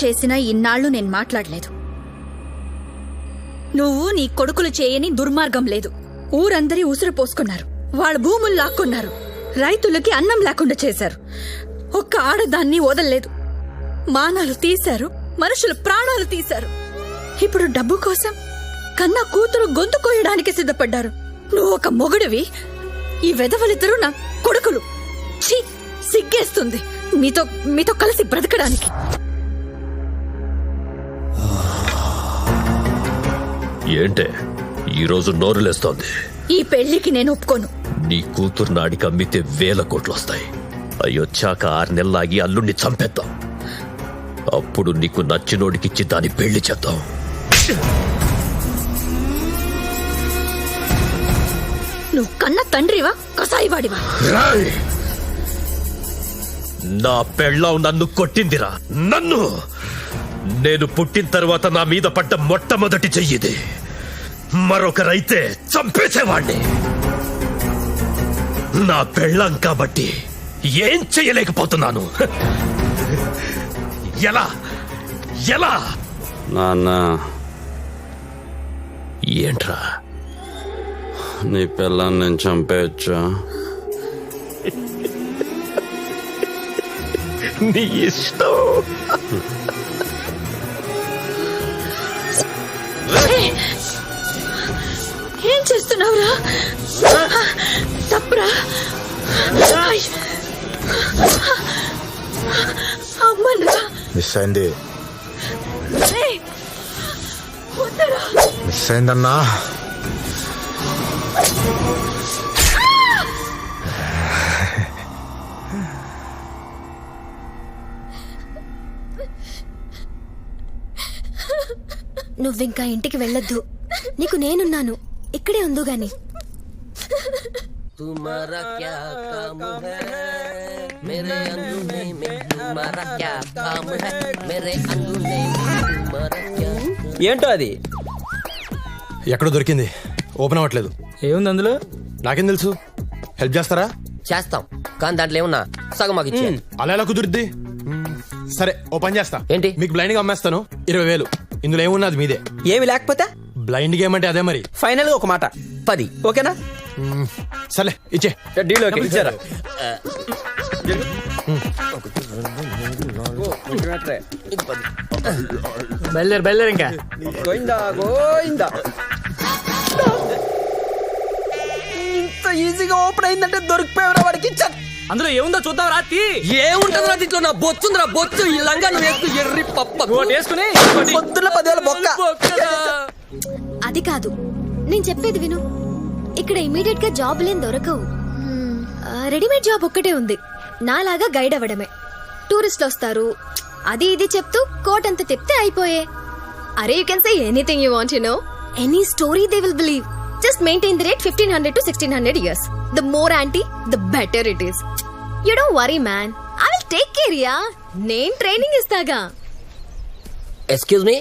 చేసినా ఇన్నాళ్ళు నేను మాట్లాడలేదు. నువ్వు నీ కొడుకులు చేయని దుర్మార్గం లేదు. ఊరందరి ఉసురు పోసుకున్నారు, వాళ్ళ భూములు లాక్కున్నారు, రైతులకి అన్నం లేకుండా చేశారు. ఒక్క ఆడదాన్ని వదల్లేదు. మానాలు తీశారు, మనుషుల ప్రాణాలు తీశారు. ఇప్పుడు డబ్బు కోసం కన్నా కూతురు గొంతు కోయడానికి సిద్ధపడ్డారు. నువ్వు ఒక మొగుడివి, ఈ వెధవలిద్దరూ నా కొడుకులు. ఛీ, సిగ్గేస్తుంది మీతో కలిసి బ్రతకడానికి. ఏంటే ఈరోజు నోరులేస్తోంది? ఈ పెళ్లికి నేను ఒప్పుకోను. నీ కూతురు నాడికి అమ్మితే 1000 కోట్లు వస్తాయి. అయ్యొచ్చాక 6 నెలలాగి అల్లుణ్ణి చంపేద్దాం. అప్పుడు నీకు నచ్చినోడికిచ్చి దాని పెళ్లి చేద్దాం. నువ్వు కన్న తండ్రివా, కసాయివాడివా? నా పెళ్ళాం నన్ను కొట్టిందిరా. నన్ను నేను పుట్టిన తర్వాత నా మీద పడ్డ మొట్టమొదటి చెయ్యిది. మరొకరైతే చంపేసేవాణ్ణి. నా పెళ్ళాం కాబట్టి ఏం చెయ్యలేకపోతున్నాను. ఎలా ఎలా నాన్న, ఏంట్రా? నీ పిల్లని నేను చంపేయచ్చా? నీ ఇష్టం. ఏం చేస్తున్నావురా? తప్పురా. అమ్మనురా. మిస్ అయింది, వద్దరా. మిస్ అయిందన్నా. నువ్వింకా ఇంటికి వెళ్ళొద్దు, నీకు నేనున్నాను, ఇక్కడే ఉందు గాని. ఏంటో అది? ఎక్కడ దొరికింది? ఓపెన్ అవ్వట్లేదు. ఏముంది అందులో? నాకేం తెలుసు? హెల్ప్ చేస్తారా? చేస్తాం, కానీ దాంట్లో ఏమున్నా సగం మాకు ఇచ్చే. అలా ఎలా కుదురుద్ది? సరే, ఓ పని చేస్తా. ఏంటి? మీకు బ్లైండ్ గా అమ్మేస్తాను. 20,000. ఇందులో ఏమున్నది మీదే. ఏమి లేకపోతే బ్లైండ్ గేమ్ అంటే అదే మరి. ఫైనల్ గా ఒక మాట 10, ఓకేనా? సర్లే, ఇచ్చే. Deal okay. ఇచ్చారా? బయలుదేరు ఇంకా. గోయిందా గోయిందా. ఇంత ఈజీగా ఓపెన్ అయిందంటే దొరికిపోయారా వాడికి? అందులో ఏముందో చూద్దాం. రాత్రి ఏముంటుంది రా దీంట్లో? నా బొచ్చుందిరా, బొచ్చు. ఈ లంగా నువ్వు ఎర్రి పప్ప వేసుకుని పొద్దున్న 10,000 బొక్క. అది కాదు, నేను చెప్పేది విను. ఇక్కడ ఇమీడియట్ గా జాబులేం దొరకవు. రెడీమేడ్ జాబ్ ఒక్కటే ఉంది, నాలాగా గైడ్ అవ్వడమే. టూరిస్టులు వస్తారు, అది ఇది చెప్తూ కోట్ అంత తిప్తే అయిపోయే. అరే, you can say anything you want, you know, any story they will believe. Just maintain the rate 1500 to 1600 years. The more auntie, the better it is. You don't worry, man. I will take care, yeah. నేను training ఇస్తాగా. Excuse me,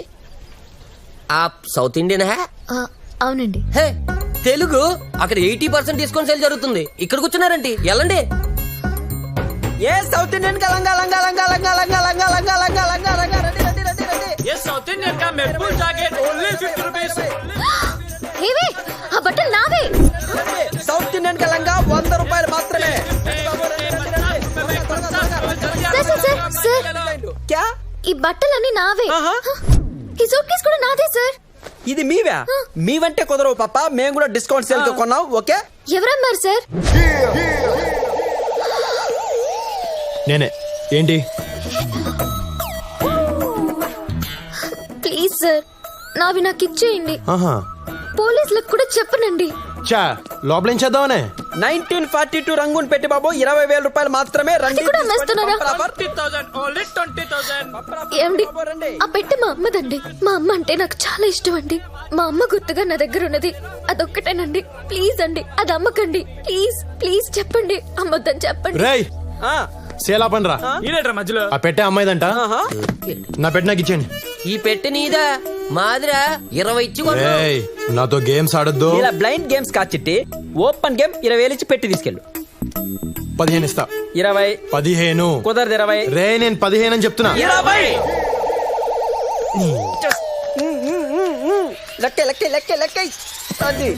ఆప్ south Indian హే? అవునండి. హే, తెలుగు. అక్కడ 80% discount sale జరుగుతుంది. ఇక్కడ కూర్చున్నారండి, వెళ్ళండి. ఏ south Indian కా లంగా లంగా లంగా లంగా లంగా లంగా లంగా లంగా లంగా లంగా రండి రండి రండి రండి. ఏ సౌత్ ఇండియన్ కా మెర్బుల్ జాకెట్ ఓన్లీ 50 రూపీస్. హేవే, ఆ బట్టలు నావే. సౌత్ ఇండియన్ కా లంగా 100 రూపాయలు మాత్రమే. సార్, ఈ బట్టలన్నీ నావే. ఈ సూట్ కేసు కూడా నాదే సార్. ఇది మీవా? మీవంటే కుదరవు పాప, మేము కూడా డిస్కౌంట్ సేల్ తో కొన్నాం. ఓకే, ఎవరన్నారు సార్? నేనే. ఏంటి? ప్లీజ్ సార్, నావి నాకు ఇచ్చేయండి. ఆహా, పోలీసులకు కూడా చెప్పనండి. చా, లోపల ఏం చేద్దామనే? 1942 రంగుని పెట్టి బాబు 20,000 రూపాయలు మాత్రమే. రండి. ఏమండి, ఆ పెట్టి మా అమ్మదండి. మా అమ్మ అంటే నాకు చాలా ఇష్టం అండి. మా అమ్మ గుర్తుగా నా దగ్గర ఉన్నది అదొక్కటేనండి. ప్లీజ్ అండి, అది అమ్మకండి. ప్లీజ్ ప్లీజ్ చెప్పండి, అమ్మొద్దని చెప్పండి. రేయ్, సేలా పనిరా. మధ్యలో ఆ పెట్టే అమ్మాయిదంట. నా పెట్టి నాకు ఇచ్చేయండి. ఈ పెట్టి నీదా? మాదిరా 20 ఇచ్చి. రేయ్, నాతో గేమ్స్ ఆడొద్దు. ఇలా బ్లైండ్ గేమ్స్ కాచిట్టి ఓపెన్ గేమ్ 20,000 ఇచ్చి పెట్టి తీసుకెళ్ళు. 15 ఇస్తా. 20. 15 కుదరదు. 20. రే, నేను 15 అని చెప్తున్నా. 20. లెక్క అది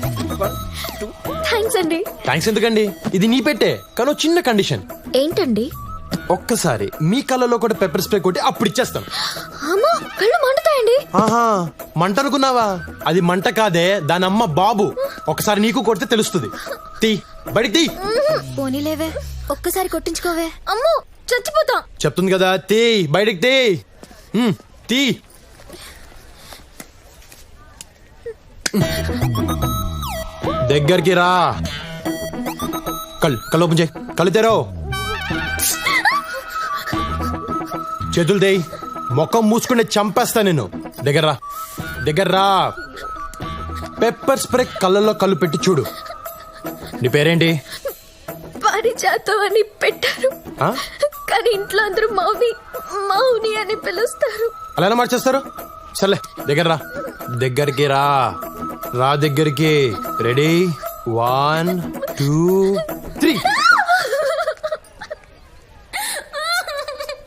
థ్యాంక్స్ అండి. థ్యాంక్స్ ఎందుకండి, ఇది నీ పెట్టే కానీ ఓ చిన్న కండిషన్. ఏంటండి? ఒక్కసారి మీ కళ్ళలో కూడా పెప్పర్ స్ప్రే కొట్టి అప్పుడు ఇచ్చేస్తాను. అమ్మో కళ్ళు మండుతాయండి. ఆహా, మంట అనుకున్నావా? అది మంట కాదే, దాని అమ్మ బాబు. ఒకసారి నీకు కొడితే తెలుస్తుంది. తీ బడి తీ. పోనీలేవే, ఒక్కసారి కొట్టించుకోవే. అమ్మో చచ్చిపోతాం. చెప్తుంది కదా, తీ బయటికి తీ. తీ. దగ్గరికి రా. కళ్ళు ఓపెన్ చేయి. కళ్ళు తెరో. చేతులు దేయి. ముఖం మూసుకుంటే చంపేస్తా నేను. దగ్గర రా. పెప్పర్ స్ప్రే కళ్ళల్లో కళ్ళు పెట్టి చూడు. నీ పేరేంటి? పారిజాతం అని పెట్టారు, ఆ? కానీ ఇంట్లో అందరూ మౌని అని పిలుస్తారు. అలా ఎలా మార్చేస్తారు? సర్లే దగ్గరికి రా. దగ్గరికి. రెడీ 1 2 3.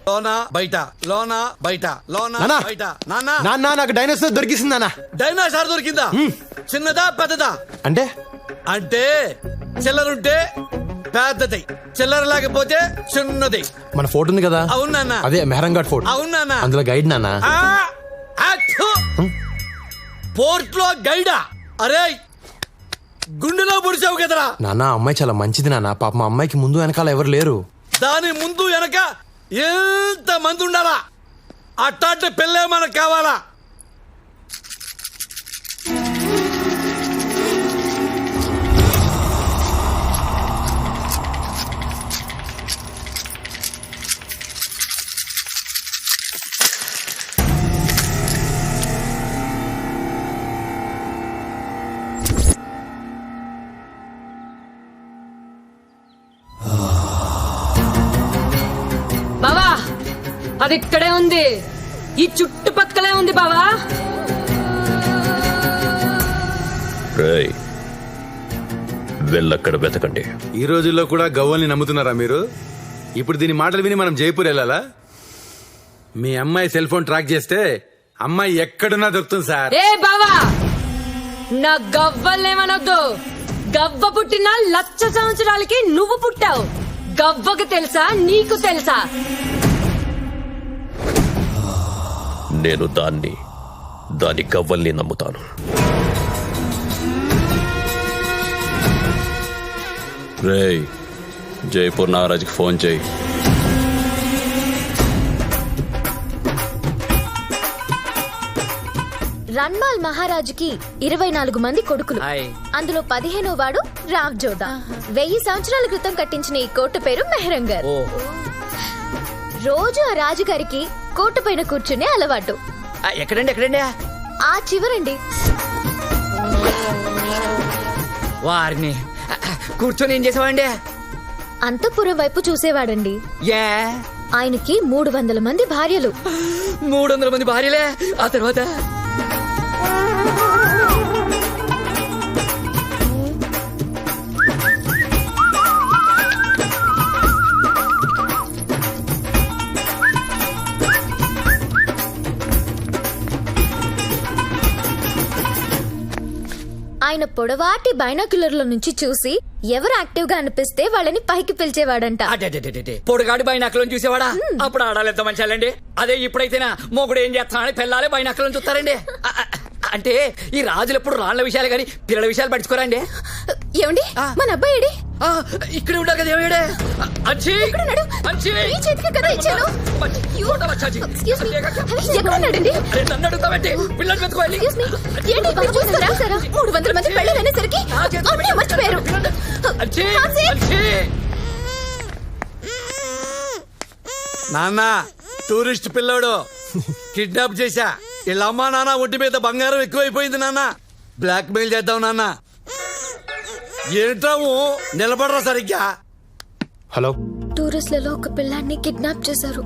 లోనా బయట లోనా బయట లోనా నానా బయట నానా నాన్న నాకు డైనోసార్ దొరికిసింది నాన్న. డైనోసార్ దొరికిందా? చిన్నదా పెద్దదా? అంటే అంటే చిల్లరుంటే పెద్దది, చిల్లర లేకపోతే చిన్నది. మన ఫోటో ఉంది కదా, అవును నాన్న. అదే మెహరంఘాట్ ఫోటో. అవును నాన్న. అందులో గైడ్ నాన్న. పోర్ట్ లో గైడా? అరే గుండెలో పొడిచావు కదరా నాన్న. అమ్మాయి చాలా మంచిది నాన్న. పాప మా అమ్మాయికి ముందు వెనకాల ఎవరు లేరు. దాని ముందు వెనక ఎంత మంది ఉండాలా? అట్టాంటి పెళ్ళే మనకు కావాలా? బావా అది ఇక్కడే ఉంది, ఈ చుట్టుపక్కలే ఉంది బావా. రేయ్, వెళ్ళక్కడ వెతకండి. ఈ రోజుల్లో కూడా గవ్వల్ని నమ్ముతున్నారా మీరు? ఇప్పుడు దీని మాటలు విని మనం జైపూర్ వెళ్ళాలా? మీ అమ్మాయి సెల్ ఫోన్ ట్రాక్ చేస్తే అమ్మాయి ఎక్కడున్నా దొరుకుతుంది సార్. ఏ బావా, నా గవ్వలేమనొద్దు. గవ్వ పుట్టిన 1,00,000 సంవత్సరాలకి నువ్వు పుట్టావు. గవ్వకు తెలుసా, నీకు తెలుసా? నేను దాని గవ్వల్ని నమ్ముతాను. రేయ్, జైపూర్ నాగరాజ్కి ఫోన్ చేయి. రన్మాల్ మహారాజుకి 24 మంది కొడుకులు. అందులో 15వ వాడు రావ్ జోదా. 1000 సంవత్సరాల క్రితం కట్టించిన ఈ కోట పేరు మెహరంగర్. రోజు ఆ రాజుగారికి కోట పైన కూర్చునే అలవాటు. ఎక్కడండి? ఆ చివరండి. వారిని కూర్చొని ఏం చేసావండి? అంతఃపురం వైపు చూసేవాడండి. ఏ ఆయనకి 300 మంది భార్యలు. 300 మంది భార్యలే? ఆ తర్వాత ఆయన పొడవాటి బైనాక్యులర్ల నుంచి చూసి ఎవరు యాక్టివ్ గా అనిపిస్తే వాళ్ళని పైకి పిలిచేవాడంట. పొడుగాడి బైనాకులను చూసేవాడా? అప్పుడు ఆడాలి ఎంత మంచాలండి. అదే ఇప్పుడైతేనా మొగుడు ఏం చేస్తానని పిల్లలే బైనాకులను చూస్తారండి. అంటే ఈ రాజులు ఎప్పుడు రాళ్ల విషయాలు గాని పిల్లల విషయాలు పట్టించుకోరండి. ఏమండి, మన అబ్బాయి ఏడి? ఇక్కడ ఉంటారు కదా. ఏమేడే ఎక్కడున్నాడు? ఈ చేతికి కదా ఇచ్చాను. Excuse me. ఎక్కడున్నాడండి? నన్ను అడుగుతామంటే పిల్లలు వెతుకోవాలి. Excuse me. ఏంటి బాబు, చూస్తారా? 300 మంది పెళ్ళిళ్ళు అనేసరికి అన్నీ మర్చిపోయారు. హాన్సీ! నాన్న, టూరిస్ట్ పిల్లోడు కిడ్నాప్ చేశా. వీళ్ళ అమ్మా నాన్న ఒంటి మీద బంగారం ఎక్కువైపోయింది నాన్న. బ్లాక్ మెయిల్ చేద్దాం నాన్న. ఏంటాము నిలబడరా సరిగ్గా. హలో, టూరిస్ట్లలో ఒక పిల్లాన్ని కిడ్నాప్ చేశారు.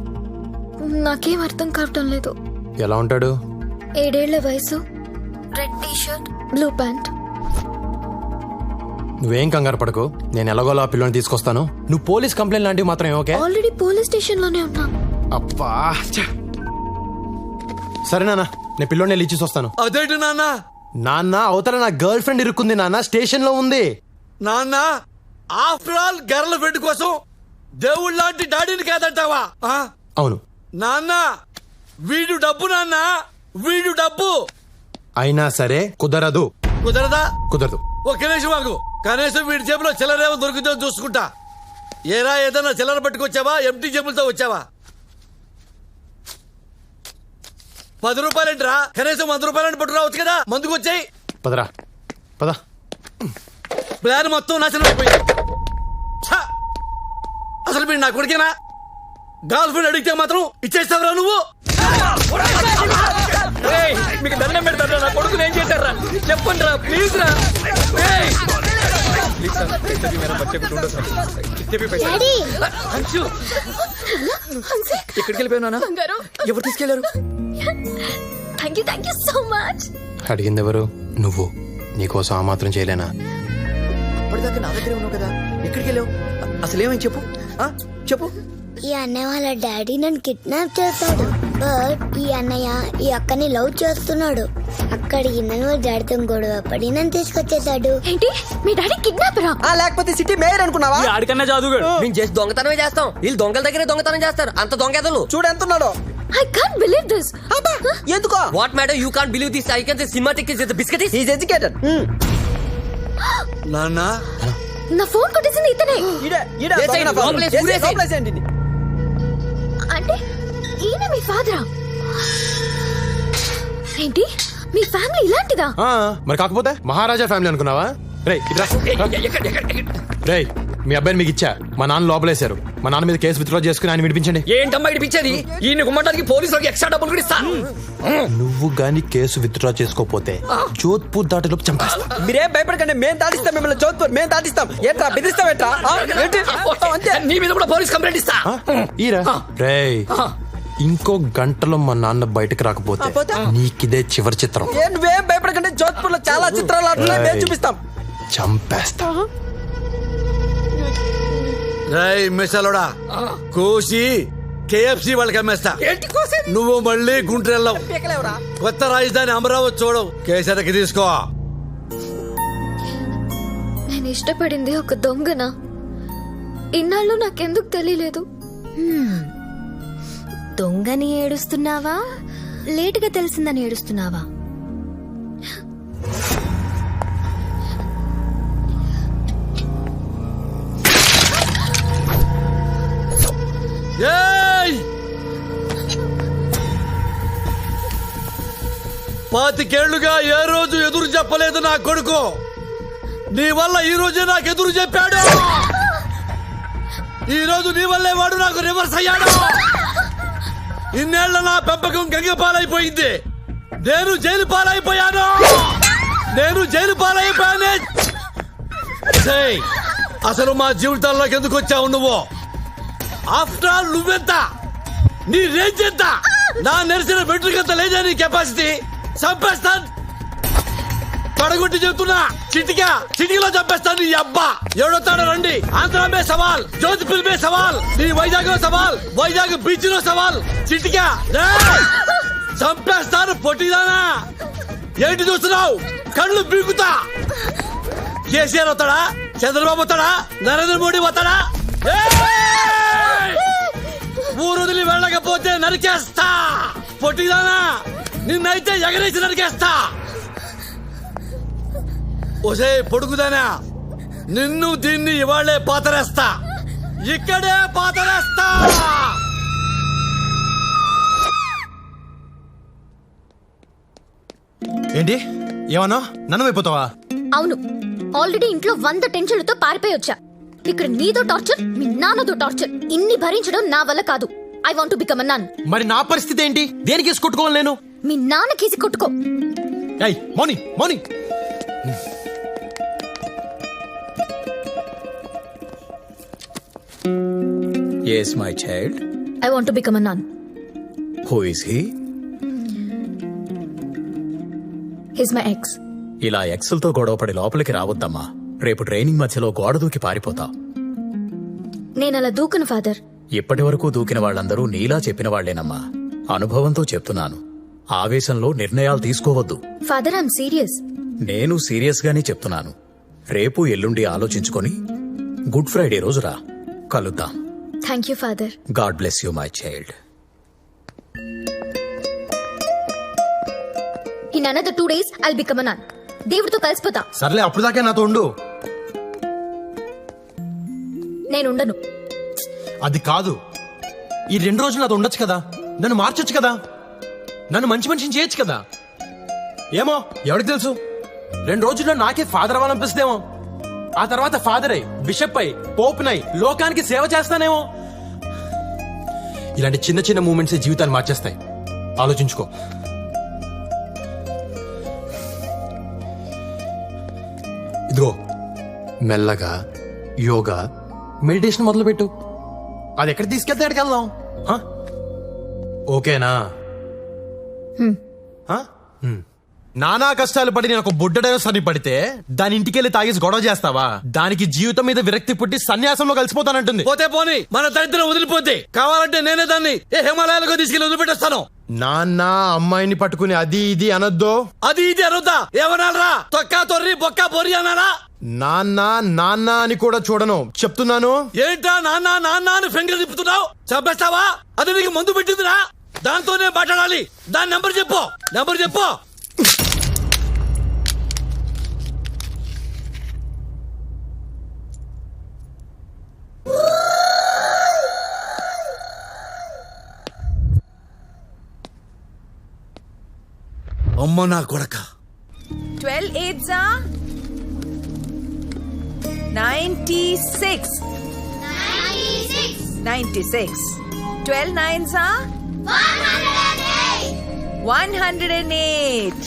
నాకేం అర్థం కావటం లేదు. ఎలా ఉంటాడు? 7 ఏళ్ల వయసు, red T shirt, blue pant. నువ్వేం కంగారు పడకు, నేను ఎలాగోలా పిల్లని తీసుకొస్తాను. నువ్వు పోలీస్ కంప్లైంట్ లాంటివి మాత్రం ఓకే? ఆల్రెడీ పోలీస్ స్టేషన్ లోనే ఉన్నా. అబ్బా, సరే నాన్న, నేను పిల్లోని వెళ్ళి ఇచ్చేసి వస్తాను. అదేంటి నాన్న? నాన్న, అవతల నా గర్ల్ ఫ్రెండ్ ఇరుక్కుంది నాన్న, స్టేషన్ లో ఉంది. నాన్న, ఆఫ్టర్ ఆల్ గర్ల్ ఫ్రెండ్ కోసం దేవుళ్ళ లాంటి డాడీని కాదంటావా? అవును. నాన్న, వీడు డబ్బు నాన్న, వీడు డబ్బు. అయినా సరే కుదరదు. కుదరదా? కుదరదు. ఒక్క నిమిషం మాకు, కనీసం వీడి జేబులో చిల్లరేమో దొరుకుతుందో చూసుకుంటా. ఏరా, ఏదన్నా చిల్లర పట్టుకొచ్చావా? ఎంటీ జేబులతో వచ్చావా? 10 రూపాయలేంట్రా? కనీసం 100 రూపాయలని పట్టుకురావచ్చు కదా. మందుకు వచ్చాయి. పదరా పద. ప్లాన్ మొత్తం నాశనం అయిపోయింది. ఛ! అసలు మీరు నా కొడుకేనా? గర్ల్ ఫ్రెండ్ అడిగితే మాత్రం ఇచ్చేస్తావురా నువ్వు? మీకు దండం పెడతారా? నా కొడుకుని ఏం చేశారా? చెప్పండి రా, ప్లీజ్ రా. ఎక్కడికి వెళ్ళిపోయినా? ఎవరు తీసుకెళ్లారు? Thank you so much. అడిగింది ఎవరు? నువ్వు. నీకోసం ఆ మాత్రం చేయలేనా? అప్పటిదాకా నా దగ్గరే ఉన్నావు కదా, ఎక్కడికి వెళ్ళావు? అసలు ఏమని చెప్పు, చెప్పు. ఈ అన్నయ్య వాళ్ళ డాడీ నన్ను కిడ్నాప్ చేస్తాడు. బట్ ఈ అన్నయ్య ఈ అక్కని లవ్ చేస్తున్నాడు. అక్కడికి నన్ను వాళ్ళ డాడీతో గొడవ పడి నన్ను తీసుకొచ్చేసాడు. ఏంటి, మీ డాడీ కిడ్నాపరా? లేకపోతే సిటీ మేయర్ అనుకున్నావా? ఆడికన్నా జాదుగాడు. మేము చేసి దొంగతనమే చేస్తాం, వీళ్ళు దొంగల దగ్గరే దొంగతనం చేస్తారు. అంత దొంగెదలు చూడు ఎంత ఉన్నాడో. I can't believe this. ఎందుకో? What matter? You can't believe this. I can say cinematic is the biscuit. He is educated. నాన్న, నా ఫోన్ కొట్టేసింది ఇతనే. అంటే ఈయన మీ ఫాదరా? ఏంటి, మీ ఫ్యామిలీ ఇలాంటిదా? మరి కాకపోతే మహారాజా ఫ్యామిలీ అనుకున్నావా? రేయ్, రేయ్, మీ అబ్బాయిని మీకు ఇచ్చా. మా నాన్న లోపలేశారు. మా నాన్న మీద కేసు విత్డ్రా చేసుకుని ఆయన విడిపించండి. ఏంటమ్మా ఇడిపించేది? ఈయన గుమ్మటానికి పోలీసులకు ఎక్స్ట్రా డబ్బులు కూడా ఇస్తా. నువ్వు గాని కేసు విత్డ్రా చేసుకోపోతే జోధ్పూర్ దాటిలోపు చంపేస్తా. మీరేం భయపడకండి, మేము దాటిస్తాం మిమ్మల్ని. జోధ్పూర్ మేము దాటిస్తాం. ఏంట్రా బెదిరిస్తాం? ఏంట్రా? నీ మీద కూడా పోలీస్ కంప్లైంట్ ఇస్తా. ఈరా రేయ్, ఇంకో గంటలో మా నాన్న బయటకు రాకపోతే నీకిదే చివరి చిత్రం. నువ్వేం భయపడకండి, జోధ్పూర్ లో చాలా చిత్రాలు ఆడుతున్నాయి, మేము చూపిస్తాం. చంపేస్తా. రేయ్ మిసలోడా, కోసి KFC వాళ్ళకి అమ్మేస్తా. నువ్వు మళ్ళీ గుంటూరు కొత్త రాజధాని అమరావతి చూడవు. కేసరికి తీసుకో. నేను ఇష్టపడింది ఒక దొంగనా? ఇన్నాళ్ళు నాకెందుకు తెలియలేదు? దొంగని ఏడుస్తున్నావా, లేటుగా తెలిసిందని ఏడుస్తున్నావా? ఏయ్! 25 ఏళ్లుగా ఏ రోజు ఎదురు చెప్పలేదు నా కొడుకు. నీ వల్ల ఈ రోజే నాకు ఎదురు చెప్పాడు. ఈ రోజు నీ వల్లే వాడు నాకు రివర్స్ అయ్యాడు. ఇన్నేళ్ల నా పెంపకం గంగ పాలైపోయింది. నేను జైలు పాలైపోయాను. అసలు మా జీవితాల్లోకి ఎందుకు వచ్చావు నువ్వు? ఆఫ్టర్ ఆల్ నువ్వెంత, నీ రేంజ్ ఎంత? నా నెరిసిన బెట్రికంత లేదా నీ కెపాసిటీ? చంపేస్తాను, పడగొట్టి చెప్తున్నా. చిటికలో చంపేస్తాను. నీ అబ్బా ఎవడొస్తాడో రండి. ఆంధ్ర మే సవాల్, జోధ్పూర్ మే సవాల్, నీ వైజాగ్ సవాల్, వైజాగ్ బీచ్ లో సవాల్. చిటికా చంపేస్తాను. పొట్టిదానా, ఏంటి చూస్తున్నావు? కళ్ళు బీగుతా. కేసీఆర్ వస్తాడా? చంద్రబాబు వస్తాడా? నరేంద్ర మోడీ వస్తాడా? ఊరు వదిలి వెళ్ళకపోతే నరికేస్తా. పొట్టిదానా, నిన్నైతే ఎగరేసి నరికేస్తా. ఒసే పొడుగుదానా, నిన్ను దీన్ని ఇవాళ్లే పాతరేస్తా. ఇక్కడే పాతరేస్తా. ఏంటి ఏమన్నా? నన్ను అయిపోతావా? అవును, ఆల్రెడీ ఇంట్లో 100 టెన్షన్లతో పారిపోయి వచ్చా. ఇక్కడ నీదో టార్చర్, మీ నాన్నదో టార్చర్. ఇన్ని భరించడం నా వల్ల కాదు. I want to become a nun. మరి నా పరిస్థితి ఏంటి? దేనికి కేసు కొట్టుకోవాలి నేను? మీ నాన్న కేసి కొట్టుకో. మౌని Yes, my child. I want to become a nun. Who is he? He's my ex. ఇలా ఎక్సల్తో గొడవపడి లోపలికి రావద్దమ్మా. రేపు ట్రైనింగ్ మధ్యలో గోడ దూకి పారిపోతావు. నేను అలా దూకను ఫాదర్. ఇప్పటి వరకు దూకిన వాళ్ళందరూ నీలా చెప్పిన వాళ్లేనమ్మా. అనుభవంతో చెప్తున్నాను. ఆవేశంలో నిర్ణయాలు తీసుకోవద్దు. Father I'm serious. నేను సీరియస్ గానే చెప్తున్నాను. రేపు ఎల్లుండి ఆలోచించుకొని గుడ్ ఫ్రైడే రోజు రా, కలుద్దాం. Thank you father. God bless you my child. In another 2 days I'll become a nun. దేవుడితో కలిసిపోతా. సర్లే, అప్పుడు దాకా నాతో ఉండు. నేను ఉండను. అది కాదు, ఈ 2 రోజులు నాతో ఉండొచ్చు కదా, నన్ను మార్చొచ్చు కదా, నన్ను మంచి మనిషిని చేయొచ్చు కదా. ఏమో, ఎవరికి తెలుసు, 2 రోజుల్లో నాకే ఫాదర్ అవ్వాలనిపిస్తుందేమో. ఆ తర్వాత ఫాదర్ అయి, బిషప్ అయి, పోప్ నై లోకానికి సేవ చేస్తానేమో. ఇలాంటి చిన్న చిన్న మూమెంట్స్ జీవితాన్ని మార్చేస్తాయి. ఆలోచించుకో. ఇదిగో, మెల్లగా యోగా, మెడిటేషన్ మొదలుపెట్టు. అది ఎక్కడ తీసుకెళ్తే ఎక్కడికి వెళ్దాం. హ? ఓకేనా? హ? నానా కష్టాలు పడి నేను ఒక బుడ్డడైన సరి పడితే దాని ఇంటికెళ్ళి తాగేసి గొడవ చేస్తావా? దానికి జీవితం మీద విరక్తి పుట్టి సన్యాసంలో కలిసిపోతానంటుంది. పోతే పోని, మన దరిద్రం వదిలిపోతే కావాలంటే నేనే దాన్ని హిమాలయాలకు తీసుకెళ్లి వదిలిపెట్టేస్తాను. నాన్న అమ్మాయిని పట్టుకుని అది ఇది అనొద్దు. అది ఇది అనొద్దా? ఏమనాలరా? తొక్క తొర్రి బొక్క బొర్రి అనాలా? నాన్న నాన్న అని కూడా చూడను, చెప్తున్నాను. ఏంటా నాన్న నాన్న అని ఫింగర్ తిప్పుతున్నావు? చంపేస్తావా? అది నీకు మందు పెట్టిందిరా, దాంతోనే మాట్లాడాలి. దాని నెంబర్ చెప్పు, నెంబర్ చెప్పు. అమ్మ నా కొడక. 12 8s are 96. 96. 12 9s are 108.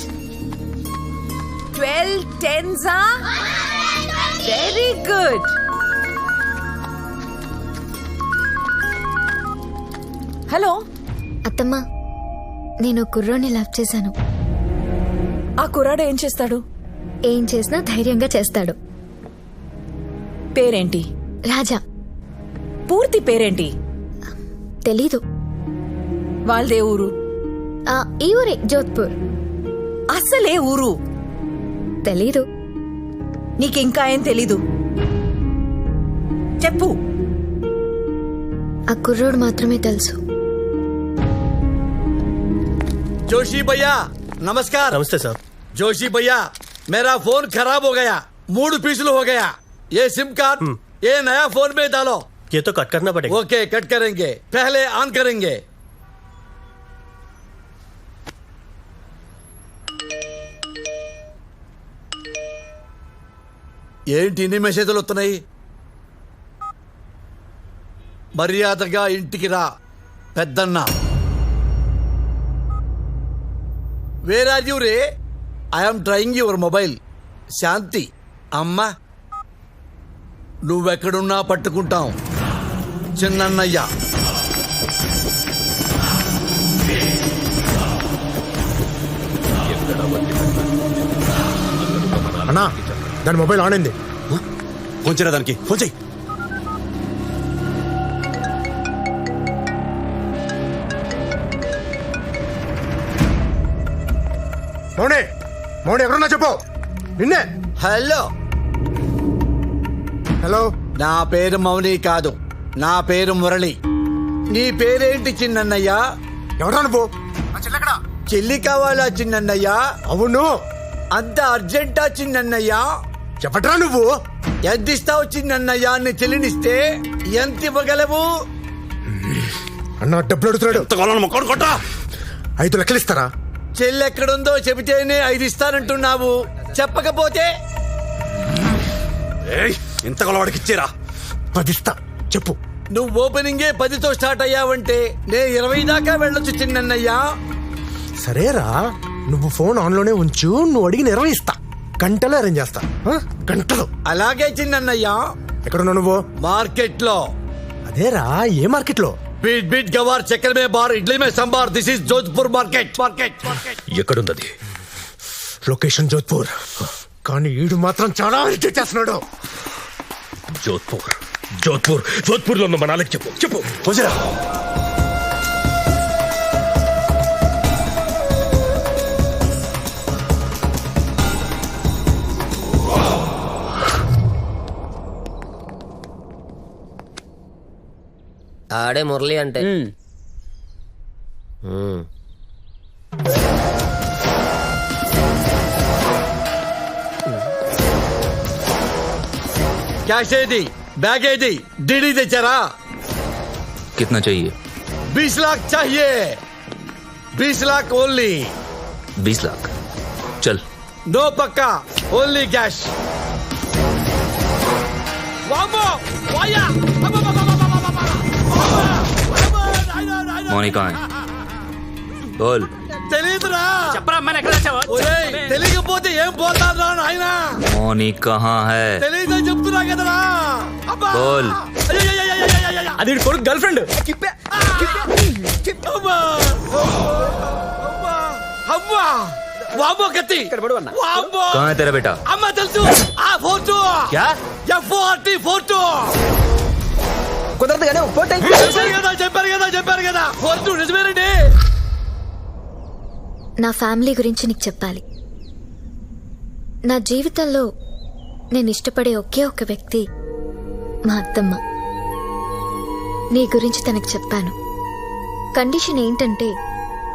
12 10s are very good. Hello అత్తమ్మా, నేను కుర్రోని లవ్ చేశాను. ఆ కుర్రాడు ఏం చేస్తాడు? ఏం చేసినా ధైర్యంగా చేస్తాడు. పేరేంటి? రాజా. పూర్తి పేరేంటి? తెలీదు. వాళ్ళదే ఊరు? ఈ ఊరే, జోధ్పూర్. అసలే ఊరు తెలీదు. నీకింకా ఏం తెలీదు? చెప్పు. ఆ కుర్రోడు మాత్రమే తెలుసు. जोशी भैया नमस्कार। नमस्ते सर। जोशी भैया मेरा फोन खराब हो गया, मूड पिछल हो गया। ये सिम कार्ड ये नया फोन में डालो। ये तो कट करना पड़ेगा। ओके कट करेंगे, पहले ऑन करेंगे। ఏంటి ఇన్ని మెసేజ్లు వస్తున్నాయి? మర్యాదగా ఇంటికి రా పెద్దన్న. వేర్ ఆర్ యూ రే? I'm trying your mobile. Shanti అమ్మ, నువ్వెక్కడున్నా పట్టుకుంటాం. చిన్నన్నయ్య. అన్నా, దాని మొబైల్ ఆన్ అయింది. ఫోన్ చేయరా దానికి, ఫోన్ చేయి. మౌనే, మౌనే ఎవరన్నా చెప్పు. నిన్నే. Hello hello. నా పేరు మౌని కాదు, నా పేరు మురళి. నీ పేరేంటి చిన్నన్నయ్య? ఎవరా నువ్వు? చెల్లి కావాలా చిన్నన్నయ్య? అవును. అంత అర్జెంటా చిన్నన్నయ్య? చెప్పట్రా నువ్వు. ఎంత ఇస్తావు చిన్నన్నయ్య? నీ చెల్లినిస్తే ఎంత ఇవ్వగలవు? అన్న డబ్బులు అడుగుతున్నాడు. 5 లక్షలు ఇస్తారా? చెల్లి ఎక్కడుందో చెబితేనే 5 ఇస్తానంటున్నావు, చెప్పకపోతే? ఇంత కొలవాడికి ఇచ్చేరా. 10 ఇస్తా, చెప్పు. నువ్వు ఓపెనింగే 10తో స్టార్ట్ అయ్యావంటే నే 20 దాకా వెళ్ళొచ్చు చిన్నన్నయ్యా. సరేరా, నువ్వు ఫోన్ ఆన్ లోనే ఉంచు. నువ్వు అడిగి 20 ఇస్తా. గంటలో అరేంజ్ చేస్తా. గంటలో. అలాగే చిన్నన్నయ్యా. ఎక్కడున్నావు నువ్వు? మార్కెట్ లో. అదేరా, ఏ మార్కెట్ లో? बीट बीट गवार चक्कर में बार इडली में संभार। This is Jodhpur market. ఎక్కడున్నది? లొకేషన్ జోధ్పూర్. కానీ ఈడు మాత్రం చాలా ఇరిటేట్ చేస్తున్నాడు. జోధ్పూర్ జోధ్పూర్ జోధ్పూర్ లో ఉన్న మనాలకి చెప్పు చెప్పు. పోజరా. ఆడే మురళి అంటే క్యాష్ ఏది, బ్యాగ్ ఏది, డీడీ తెచ్చారా? कितना चाहिए? 20 लाख चाहिए, 20 लाख ओनली. 20 लाख चल. नो पक्का, ओनली कैश. मौनी कहाँ है? बोल. తెలీదురా, తెలియకపోతే ఏం పోతారా నాయనా? मौनी कहाँ है? తెలీదని చెప్తున్నా కదరా. बोल. అది కొడుకు గర్ల్ ఫ్రెండ్. వామ్మో కత్తి. వామ్మో. कहाँ है तेरा बेटा? అమ్మ తెలుసు, ఆ ఫోటో. क्या? F40 photo. కుదరదు కానీ చెప్పారు కదా ఫోటో నిజమేనండి. నా ఫ్యామిలీ గురించి నీకు చెప్పాలి. నా జీవితంలో నేను ఇష్టపడే ఒకే ఒక వ్యక్తి మా అత్తమ్మ. నీ గురించి తనకు చెప్పాను. కండిషన్ ఏంటంటే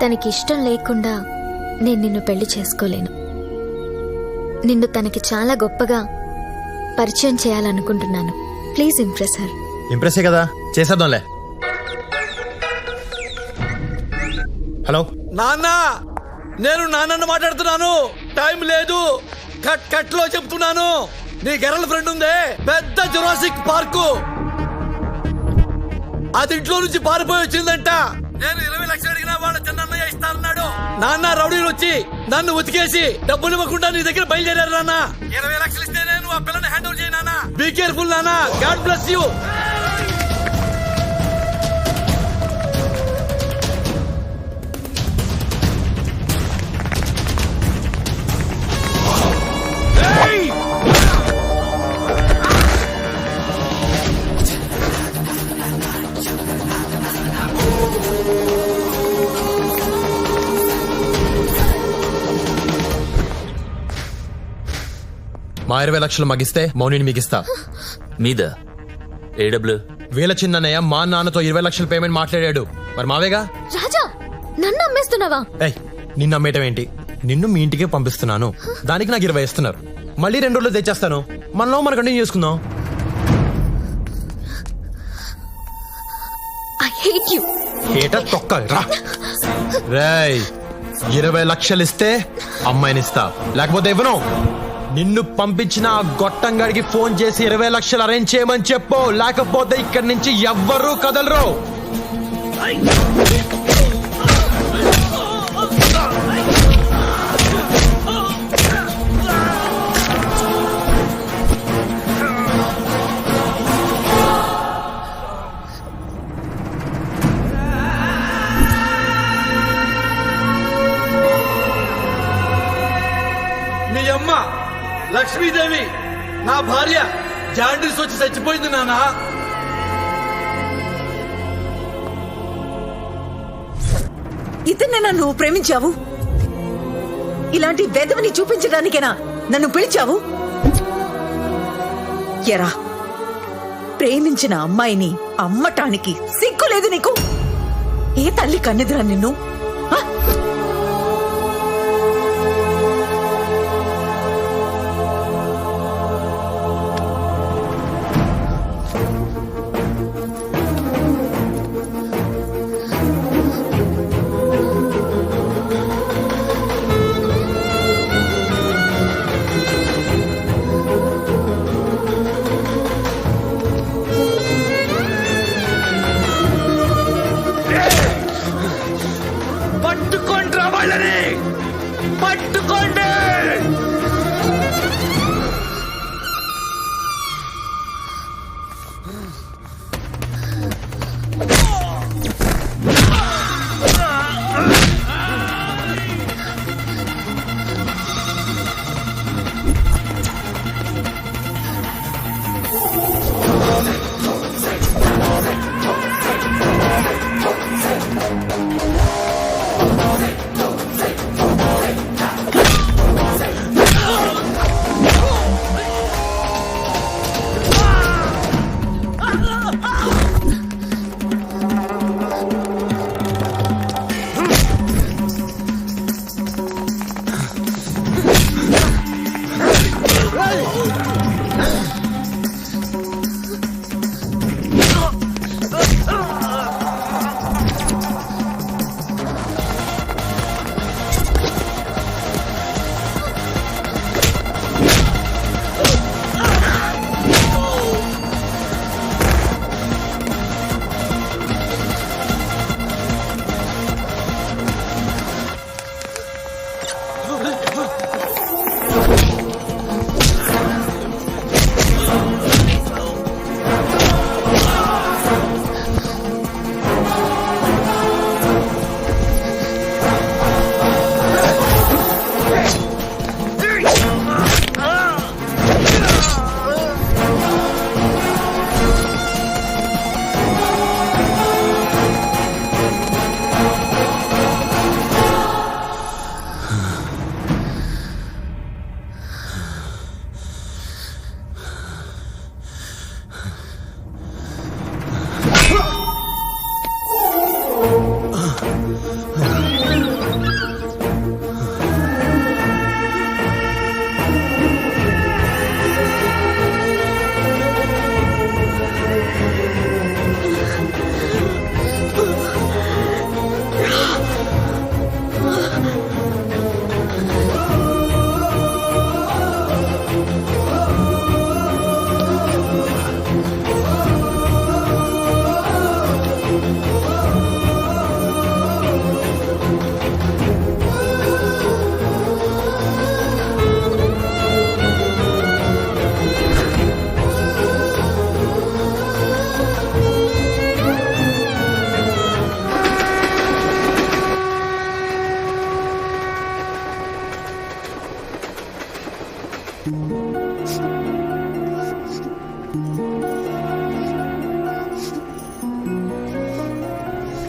తనకి ఇష్టం లేకుండా నేను నిన్ను పెళ్లి చేసుకోలేను. నిన్ను తనకి చాలా గొప్పగా పరిచయం చేయాలనుకుంటున్నాను. Please impress her. ఇంప్రెసే కదా, చేసేద్దాంలే. హలో నాన్న, నేను నాన్నను మాట్లాడుతున్నాను. టైం లేదు, కట్ లో చెప్తున్నాను. నీ గర్ల్ ఫ్రెండ్ ఉందే, పెద్ద జురాసిక్ పార్కు, అది ఇంట్లో నుంచి పారిపోయి వచ్చిందంట. నేను 20 లక్షలు అడిగినా వాళ్ళ చిన్నయ్య ఇస్తానన్నాడు. నాన్న రౌడీలు వచ్చి నన్ను ఉతికేసి డబ్బులు ఇవ్వకుండా నీ దగ్గర బయలుదేరారు నాన్న. 20 లక్షలు ఇస్తే నేను ఆ పిల్లని హ్యాండ్ ఓవర్ చేయి నాన్న. బీ కేర్ఫుల్ నాన్న. God bless you. మా 20 లక్షలు మగిస్తే మౌనిని మిగిస్తా. మీద ఏడబ్ల్యూ వీళ్ళ చిన్నయ్య మా నాన్నతో 20 లక్షల పేమెంట్ మాట్లాడాడు. మరి మావేగా. రాజా, నన్ను అమ్మేస్తున్నావా? ఏయ్, నిన్ను అమ్మేయటం ఏంటి? నిన్ను మీ ఇంటికే పంపిస్తున్నాను. దానికి నాకు 20 ఇస్తున్నారు. మళ్ళీ 2 రోజులు తెచ్చేస్తాను. మనలో మనం కంటిన్యూ చేసుకుందాం. I hate you. ఏట తొక్క రా. రేయ్, 20 లక్షలు ఇస్తే అమ్మాయినిస్తా, లేకపోతే ఇవ్వను. నిన్ను పంపించిన ఆ గొట్టంగాడికి ఫోన్ చేసి 20 లక్షలు అరేంజ్ చేయమని చెప్పు, లేకపోతే ఇక్కడి నుంచి ఎవ్వరూ కదలరు. మీ అమ్మ లక్ష్మీదేవి నా భార్య జాండీస్ వచ్చి చచ్చిపోయింది నాన్న. ఇతన్నేనా నువ్వు ప్రేమించావు? ఇలాంటి వెధవని చూపించడానికేనా నన్ను పిలిచావు? ఎరా, ప్రేమించిన అమ్మాయిని అమ్మటానికి సిగ్గులేదు నీకు? ఏ తల్లి కన్నెదురా నిన్ను? పట్టుకోండి వాళ్ళని, పట్టుకోండి.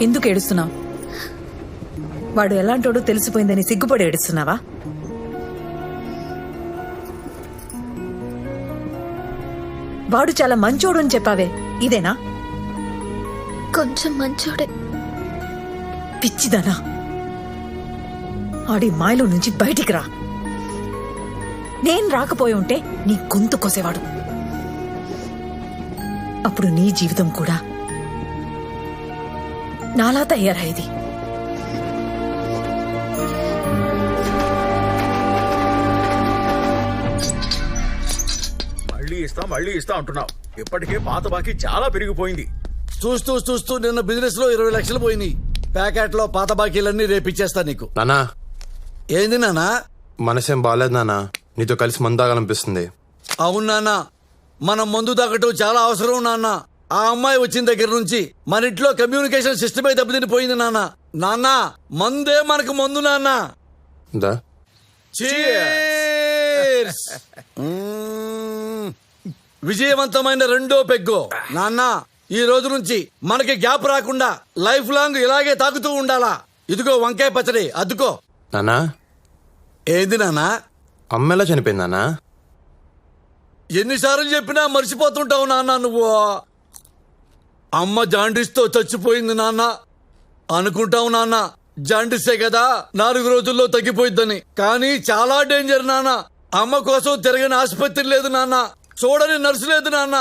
ఎందుకు ఏడుస్తున్నావు? వాడు ఎలాంటోడో తెలిసిపోయిందని సిగ్గుపడి ఏడుస్తున్నావా? వాడు చాలా మంచోడు అని చెప్పావే, ఇదేనా? కొంచెం మంచోడే. పిచ్చిదానా, ఆడి మాయలో నుంచి బయటికి రా. నేను రాకపోయి ఉంటే నీ గొంతు కోసేవాడు. అప్పుడు నీ జీవితం కూడా నాలా తయారయ్యేది. మళ్ళీ ఇస్తా అంటున్నావు. ఇప్పటికే పాత బాకీ చాలా పెరిగిపోయింది. చూస్తూ చూస్తూ నిన్న బిజినెస్ లో 20 లక్షలు పోయినాయి. ప్యాకెట్ లో పాత బాకీలన్నీ రేపిచ్చేస్తా నీకు. నానా, ఏంది నానా? మనసేం బాగాలేదు నానా, నీతో కలిసి మందాగాలనిపిస్తుంది. అవును నాన్న, మనం మందు తాగటం చాలా అవసరం నాన్న. ఆ అమ్మాయి వచ్చిన దగ్గర నుంచి మన ఇంట్లో కమ్యూనికేషన్ సిస్టమే దెబ్బతినిపోయింది నాన్న. నాన్న, మందే మనకు మందు నాన్న. దా Cheers! విజయవంతమైన రెండో పెగ్గు నాన్న. ఈ రోజు నుంచి మనకి గ్యాప్ రాకుండా లైఫ్ లాంగ్ ఇలాగే తాగుతూ ఉండాలా. ఇదిగో వంకాయ పచ్చడి అద్దుకో. నానా, ఏంది నాన్న? అమ్మ ఎలా చనిపోయింది నానా? ఎన్నిసార్లు చెప్పినా మర్చిపోతుంటావు నాన్న నువ్వు. అమ్మ జాండీస్తో చచ్చిపోయింది నాన్న. అనుకుంటావు నాన్న జాండీసే కదా 4 రోజుల్లో తగ్గిపోయిద్దని. కానీ చాలా డేంజర్ నాన్న. అమ్మ కోసం తిరగని ఆసుపత్రి లేదు నాన్న, చూడని నర్సు లేదు నాన్న.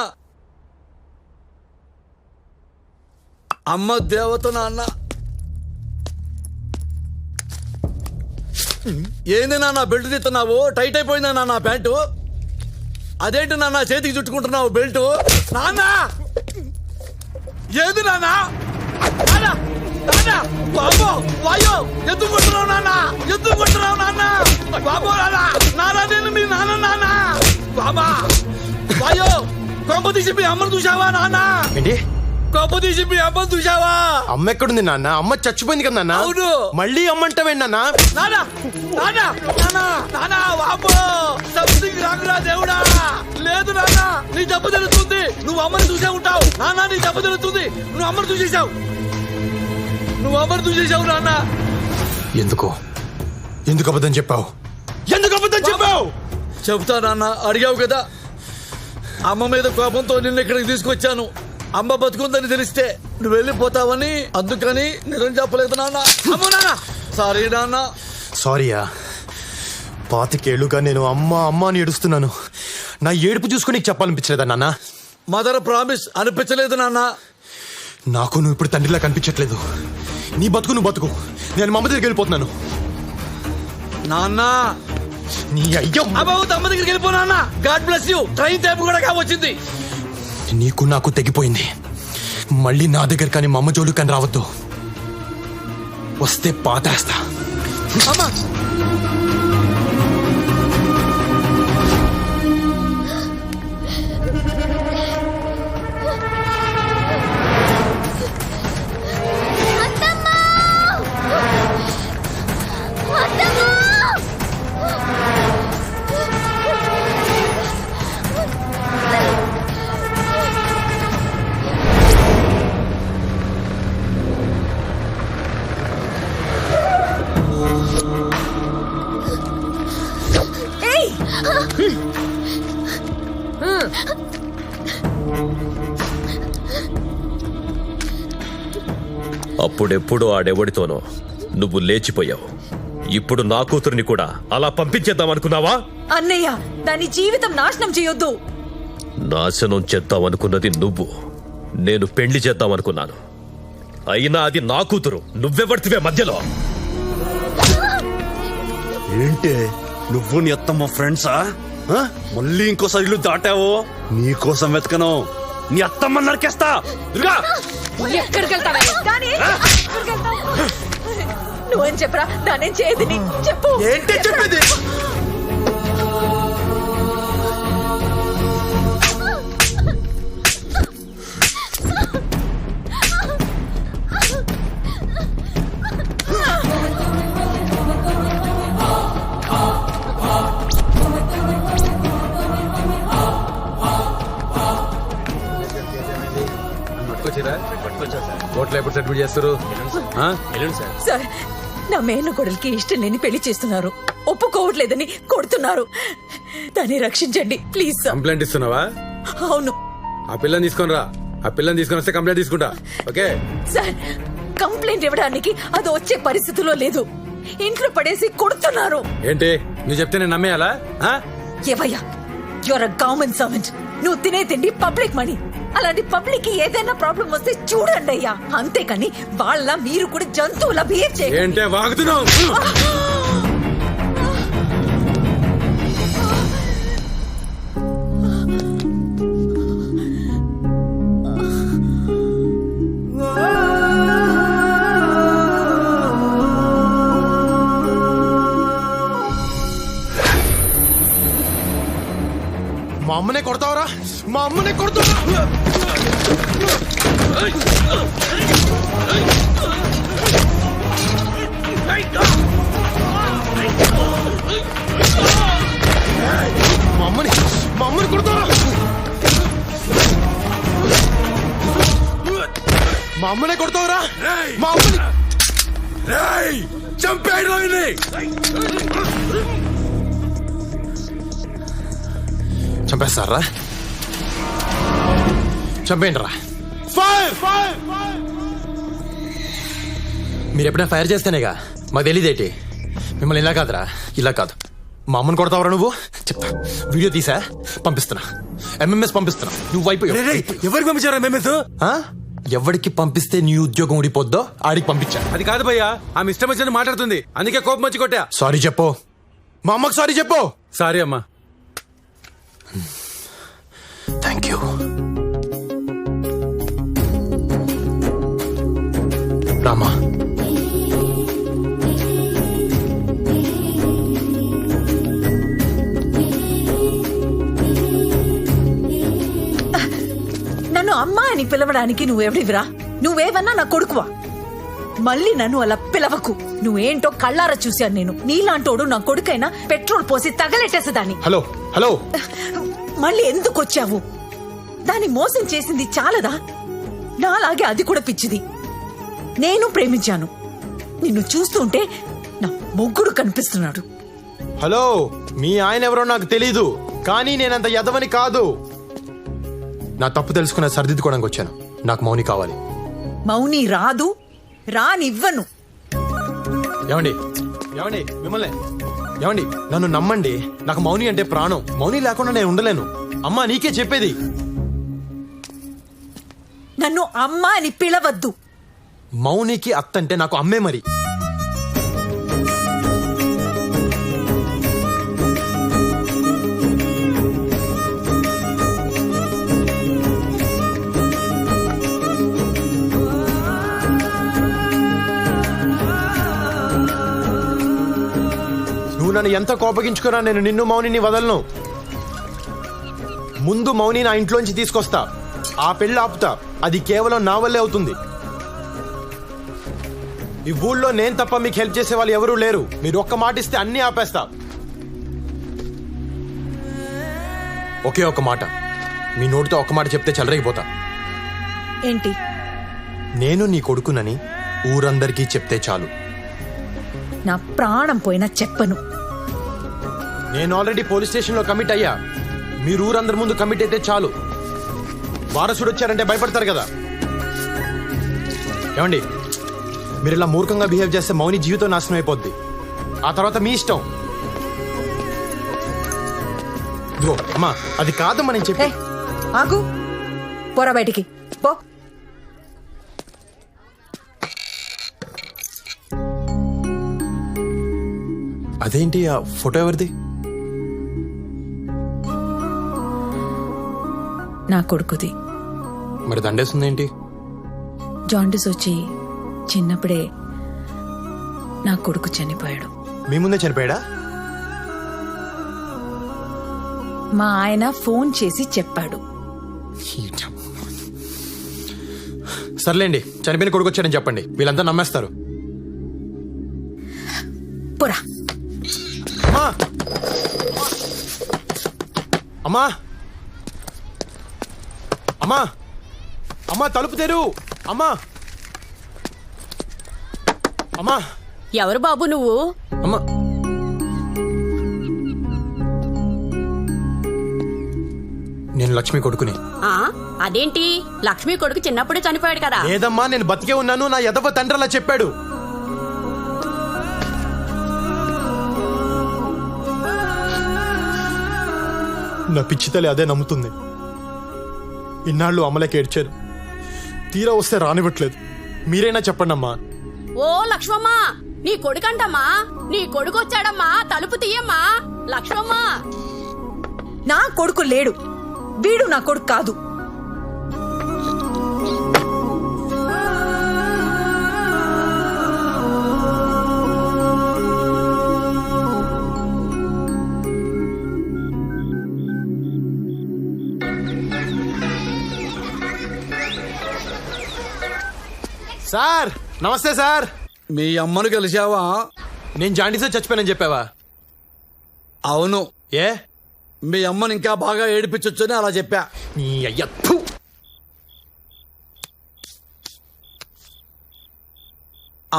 అమ్మ దేవత నాన్న. ఏంది నాన్న బెల్ట్ తీస్తున్నావు? టైట్ అయిపోయిందా నాన్న ప్యాంటు? అదేంటి నాన్న చేతికి చుట్టుకుంటున్నావు బెల్ట్? నాన్న, ఏది నాన్న? బాబో వాయో, ఎందుకు కొట్టున్నావు నాన్న? ఎందుకు కొట్టున్నావు నాన్న? బాబో నాన్న, నాన్న నేను మీ నాన్న నాన్న. బాబా వాయో, కొంప తీసి మీ అమ్మను చూసావా నాన్న? ఏంటి కొంప తీసి మీ అమ్మను చూసావా? అమ్మ ఎక్కడుంది నాన్న? అమ్మ చచ్చిపోయింది కదా నాన్న. అవును. మళ్ళీ అమ్మంటావేంటి నాన్న? నాన్న నాన్న నాన్న నాన్న, బాబో సంథింగ్ రాంగ్ రా దేవుడా. లేదు నాన్న, నీ దెబ్బ తెలుస్తుంది. నువ్వు అమ్మని చూసే ఉంటావు నాన్న. నీ దెబ్బ తెలుస్తుంది. నువ్వు అమ్మని చూసేసావు. నువ్వు అమ్మని చూసేసావు నాన్న. ఎందుకు అబద్ధం చెప్పావు? ఎందుకు అబద్ధం చెప్పావు? చెబుతా నాన్న, అడిగావు కదా. అమ్మ మీద కోపంతో నిన్ను ఇక్కడికి తీసుకొచ్చాను. అమ్మ బతుకుందని తెలిస్తే నువ్వు వెళ్ళిపోతావని, అందుకని నిజం చెప్పలేదు నాన్న. అమ్మ నాన్న, సారీ నాన్న. సారీయా? 25 ఏళ్లుగా నేను అమ్మ అమ్మ అని ఏడుస్తున్నాను. నా ఏడుపు చూసుకుని నీకు చెప్పాలనిపించలేదా నాన్న? మదర్ ప్రామిస్ అనిపించలేదు నాన్న. నాకు నువ్వు ఇప్పుడు తండ్రిలా కనిపించట్లేదు. నీ బతుకు నువ్వు బతుకు, నేను మా అమ్మ దగ్గరికి వెళ్ళిపోతున్నాను. నాన్న, నీ అయ్యో అమ్మ దగ్గరికి వెళ్ళిపో నాన్న. God bless you. Train time కూడా కావచ్చింది. నీకు నాకు తెగిపోయింది. మళ్ళీ నా దగ్గర కానీ మా అమ్మ జోలు కానీ రావద్దు. వస్తే పాతేస్తా. అమ్మా, అప్పుడెప్పుడు ఆడెవడితోనో నువ్వు లేచిపోయావు. ఇప్పుడు నా కూతురిని కూడా అలా పంపించేద్దాం అనుకున్నావా? అన్నయ్య, దాని జీవితం నాశనం చేయొద్దు. నాశనం చేద్దామనుకున్నది నువ్వు, నేను పెళ్లి చేద్దామనుకున్నాను. అయినా అది నా కూతురు. నువ్వెవడితివే మధ్యలో? ఏంటే నువ్వు నీ అత్తమ్మ ఫ్రెండ్సా? మళ్ళీ ఇంకోసారి ఇల్లు దాటావో నీకోసం వెతకను. నీ అత్తమ్మ నరికేస్తా. దుర్గా, ఎక్కడికి వెళ్తావా? నువ్వేం చెప్పరా? దానేం చేయదని చెప్పు. ఏంటి చెప్పేది? ఓట్లే ఎప్పుడు సెటిల్ చేస్తారు ఆ? సార్ నా మేన కొడలికి ఇష్టం లేని పెళ్లి చేస్తున్నారు, ఒప్పుకోవట్లేదని కొడుతున్నారు. దాన్ని రక్షించండి ప్లీజ్ సార్. కంప్లైంట్ ఇస్తున్నావా? అవును ఆ పిల్లని తీసుకొని రా. ఆ పిల్లని తీసుకొని వస్తే కంప్లైంట్ తీసుకుంటా. ఓకే సార్, కంప్లైంట్ ఇవ్వడానికి అది వచ్చే పరిస్థితిలో లేదు. ఇంట్లో పడేసి కొడుతున్నారు. ఏంటి నువ్వు చెప్తే నేను నమ్మేయాలా? ఆ? ఏవయ్యా, యువర్ అ గవర్నమెంట్ సర్వెంట్. నువ్వు తినే తిండి పబ్లిక్ మనీ. అలాంటి పబ్లిక్ కి ఏదైనా ప్రాబ్లం వస్తే చూడండి అయ్యా, అంతేకాని వాళ్ళ మీరు కూడా జంతువులా బిహేవ్ చేయండి. ఏంటే వాగుతున్నావు? మా అమ్మనే కొడతావరా? మా అమ్మనే కొడతావరా? మా అమ్మని కొడతావరా? మా అమ్మనే కొడతావరా? మా అమ్మని చంపేయడం చంపేస్తారా? చంపేయండి రా. ఫైర్! మీరు ఎప్పుడైనా ఫైర్ చేస్తేనేగా మాకు తెలియదేటి. మిమ్మల్ని ఇలా కాదురా, ఇలా కాదు. మా అమ్మని కొడతావరా నువ్వు? చెప్తా, వీడియో తీసా పంపిస్తున్నా, ఎంఎంఎస్ పంపిస్తున్నా. నువ్వు అయిపోయి ఎవరికి పంపించారా ఎంఎంఎస్? ఎవరికి పంపిస్తే నీ ఉద్యోగం ఊడిపోద్దో ఆడికి పంపించా. అది కాదు భయ్యా, ఆమె ఇష్టం వచ్చినట్టు మాట్లాడుతుంది, అందుకే కోపం వచ్చి కొట్టా. సారీ చెప్పు, మా అమ్మకి సారీ చెప్పు. సారీ అమ్మా. Thank you. రామా, నన్ను అమ్మా అని పిలవడానికి నువ్వెవడివిరా? నువ్వేవన్నా నా కొడుకువా? మళ్ళీ నన్ను అలా పిలవకు. నువ్వేంటో కళ్ళారా చూశాను నేను. నీలాంటోడు నా కొడుకైనా పెట్రోల్ పోసి తగలెట్టేసేదాన్ని. హలో హలో, మళ్ళీ ఎందుకు వచ్చావు? దాన్ని మోసం చేసింది చాలదా? నాలాగే అది కూడా పిచ్చిది. నేను ప్రేమించాను. నిన్ను చూస్తుంటే నా మొగ్గుడు కనిపిస్తున్నాడు. హలో, మీ ఆయన ఎవరో నాకు తెలీదు, కానీ నేనంత ఎదవని కాదు. నా తప్పు తెలుసుకున్న సరిదిద్దుకోవడానికి వచ్చాను. నాకు మౌని కావాలి. మౌని రాదు, రానివ్వను. ఏమండి ఏమండి మిమ్మల్ని ఏమండి, నన్ను నమ్మండి. నాకు మౌని అంటే ప్రాణం. మౌని లేకుండా నేను ఉండలేను. అమ్మా, నీకే చెప్పేది. నన్ను అమ్మ అని పిలవద్దు. మౌనికి అత్తంటే నాకు అమ్మే మరి. నువ్వు నన్ను ఎంత కోపగించుకున్నా నేను నిన్ను మౌనిని వదలను. ముందు మౌని నా ఇంట్లోంచి తీసుకొస్తా, ఆ పెళ్లి ఆపుతా. అది కేవలం నా వల్లే అవుతుంది. ఈ ఊళ్ళో నేను తప్ప మీకు హెల్ప్ చేసే వాళ్ళు ఎవరూ లేరు. మీరు ఒక్క మాట ఇస్తే అన్నీ ఆపేస్తా. ఒకే ఒక మాట, మీ నోటితో ఒక్క మాట చెప్తే చెలరేగిపోతా. ఏంటి? నేను నీ కొడుకునని ఊరందరికీ చెప్తే చాలు. నా ప్రాణం పోయినా చెప్పను. నేను ఆల్రెడీ పోలీస్ స్టేషన్లో కమిట్ అయ్యా. మీరు ఊరందరి ముందు కమిట్ అయితే చాలు. వారసుడు వచ్చారంటే భయపడతారు కదా. ఏమండి, మీరు ఇలా మూర్ఖంగా బిహేవ్ చేస్తే మౌని జీవితం నాశనం అయిపోద్ది. ఆ తర్వాత మీ ఇష్టం. ఇదిగో అమ్మా, అది కాదమ్మా నేను చెప్పే. ఆగు, పోరా బయటికి పో. అదేంటి ఆ ఫోటో ఎవరిది? నా కొడుకుది. మరి దండేస్తుందేంటి? జాండిస్ వచ్చి చిన్నప్పుడే నా కొడుకు చనిపోయాడు. మీ ముందే చనిపోయాడా? మా ఆయన ఫోన్ చేసి చెప్పాడు. సర్లేండి, చనిపోయిన కొడుకు వచ్చాడని చెప్పండి, వీళ్ళంతా నమ్మేస్తారు. పోరా. అమ్మా అమ్మా అమ్మా, తలుపు తెరు. అమ్మా అమ్మా ఎవరు బాబు నువ్వు? అమ్మా నేను లక్ష్మి కొడుకుని. అదేంటి, లక్ష్మి కొడుకు చిన్నప్పుడే చనిపోయాడు కదా? లేదమ్మా, నేను బతికే ఉన్నాను. నా ఎదవ తండ్రి అలా చెప్పాడు. నా పిచ్చి తల్లి అదే నమ్ముతుంది. ఇన్నాళ్ళు అమ్మలకి ఏడ్చారు, తీరా వస్తే రానివ్వట్లేదు. మీరైనా చెప్పండి అమ్మా. ఓ లక్ష్మమ్మ, నీ కొడుకంటమ్మా, నీ కొడుకు వచ్చాడమ్మా, తలుపు తీయమ్మా. లక్ష్మమ్మ, నా కొడుకు లేడు, వీడు నా కొడుకు కాదు. సార్ నమస్తే సార్. మీ అమ్మను కలిసావా? నేను జాండీసే చచ్చిపోయానని చెప్పావా? అవును. ఏ మీ అమ్మని ఇంకా బాగా ఏడిపించొచ్చని అలా చెప్పా. నీ అయ్య థు.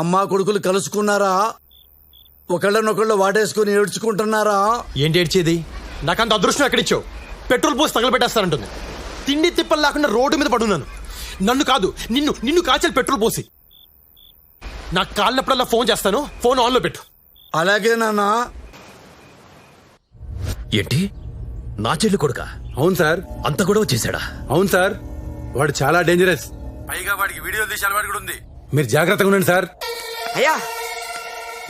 అమ్మా కొడుకులు కలుసుకున్నారా? ఒకళ్ళనొకళ్ళు వాటేసుకుని ఏడ్చుకుంటున్నారా? ఏంటి ఏడ్చేది? నాకంత అదృష్టం ఎక్కడిచ్చావు? పెట్రోల్ పోసి తగలబెట్టేస్తానంటుంది. తిండి తిప్పలు లేకుండా రోడ్డు మీద పడున్నాను. నన్ను కాదు, నిన్ను కాల్చాలి పెట్రోల్ పోసి. నాకు కాలినప్పుడల్లా ఫోన్ చేస్తాను, ఫోన్ ఆన్లో పెట్టు. అలాగే నాన్న. ఏంటి, నా చెల్లి కొడుకా? అవును సార్. అంత గొడవ చేశాడా? అవును సార్, వాడు చాలా డేంజరస్. పైగా వాడికి వీడియో తీసే అలవాటు కూడా ఉంది. మీరు జాగ్రత్తగా ఉండండి సార్. అయ్యా,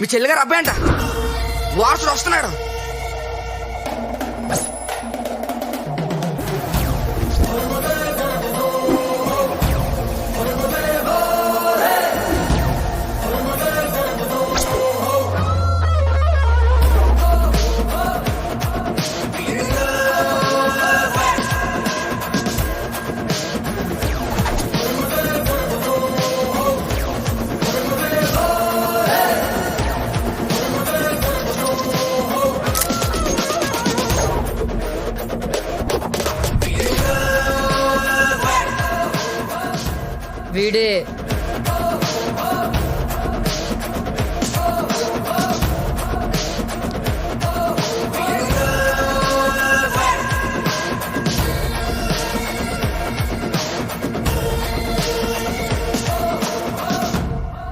మీ చెల్లిగారు అబ్బాయి అంట, వారసుడు వస్తున్నాడు. వీడే.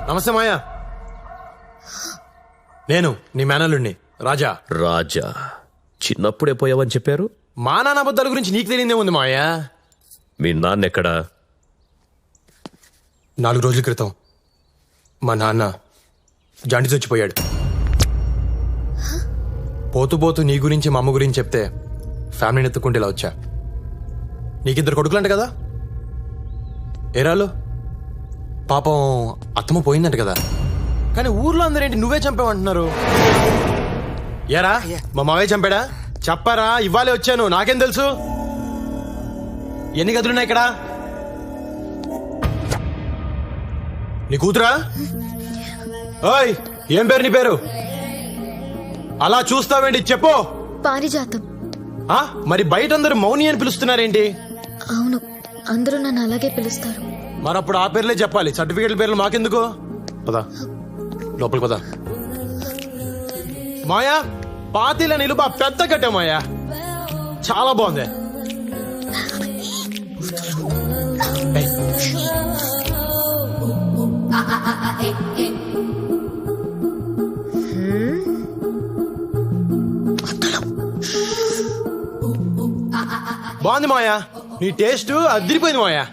నమస్తే మాయా, నేను నీ మేనల్లుడిని రాజా. రాజా, చిన్నప్పుడే పోయావని చెప్పారు. మా నాన్న అబద్ధాల గురించి నీకు తెలియదే ఉంది మాయా. మీ నాన్న ఎక్కడా? 4 రోజుల క్రితం మా నాన్న జాండీస్ వచ్చిపోయాడు. పోతూ పోతూ నీ గురించి మా అమ్మ గురించి చెప్తే ఫ్యామిలీని ఎత్తుకుంటే ఇలా వచ్చా. నీకిద్దరు కొడుకులంట కదా? ఏరాలు పాపం అత్తమ్మ పోయిందంట కదా, కానీ ఊర్లో అందరేంటి నువ్వే చంపావంటున్నారు. ఏరా మా మావయ్య చంపాడా? చెప్పారా? ఇవ్వాలే వచ్చాను, నాకేం తెలుసు. ఎన్ని గదులున్నాయి ఇక్కడ? నీ కూతురా? ఓయ్, ఏం పేరు నీ పేరు? అలా చూస్తావేంటి చెప్పు. పారిజాతం. మరి బయట అందరూ మౌని అని పిలుస్తున్నారేంటి? అవును, అందరూ నన్ను అలాగే పిలుస్తారు. మరప్పుడు ఆ పేర్లే చెప్పాలి, సర్టిఫికేట్ల పేర్లు మాకెందుకు? పదా లోపలికి పదా. మాయా, పాతీల నిలుబా పెద్ద కట్టే మాయా, చాలా బాగుంది. బాగుంది మాయా, నీ టేస్ట్ అదిరిపోయింది మాయా.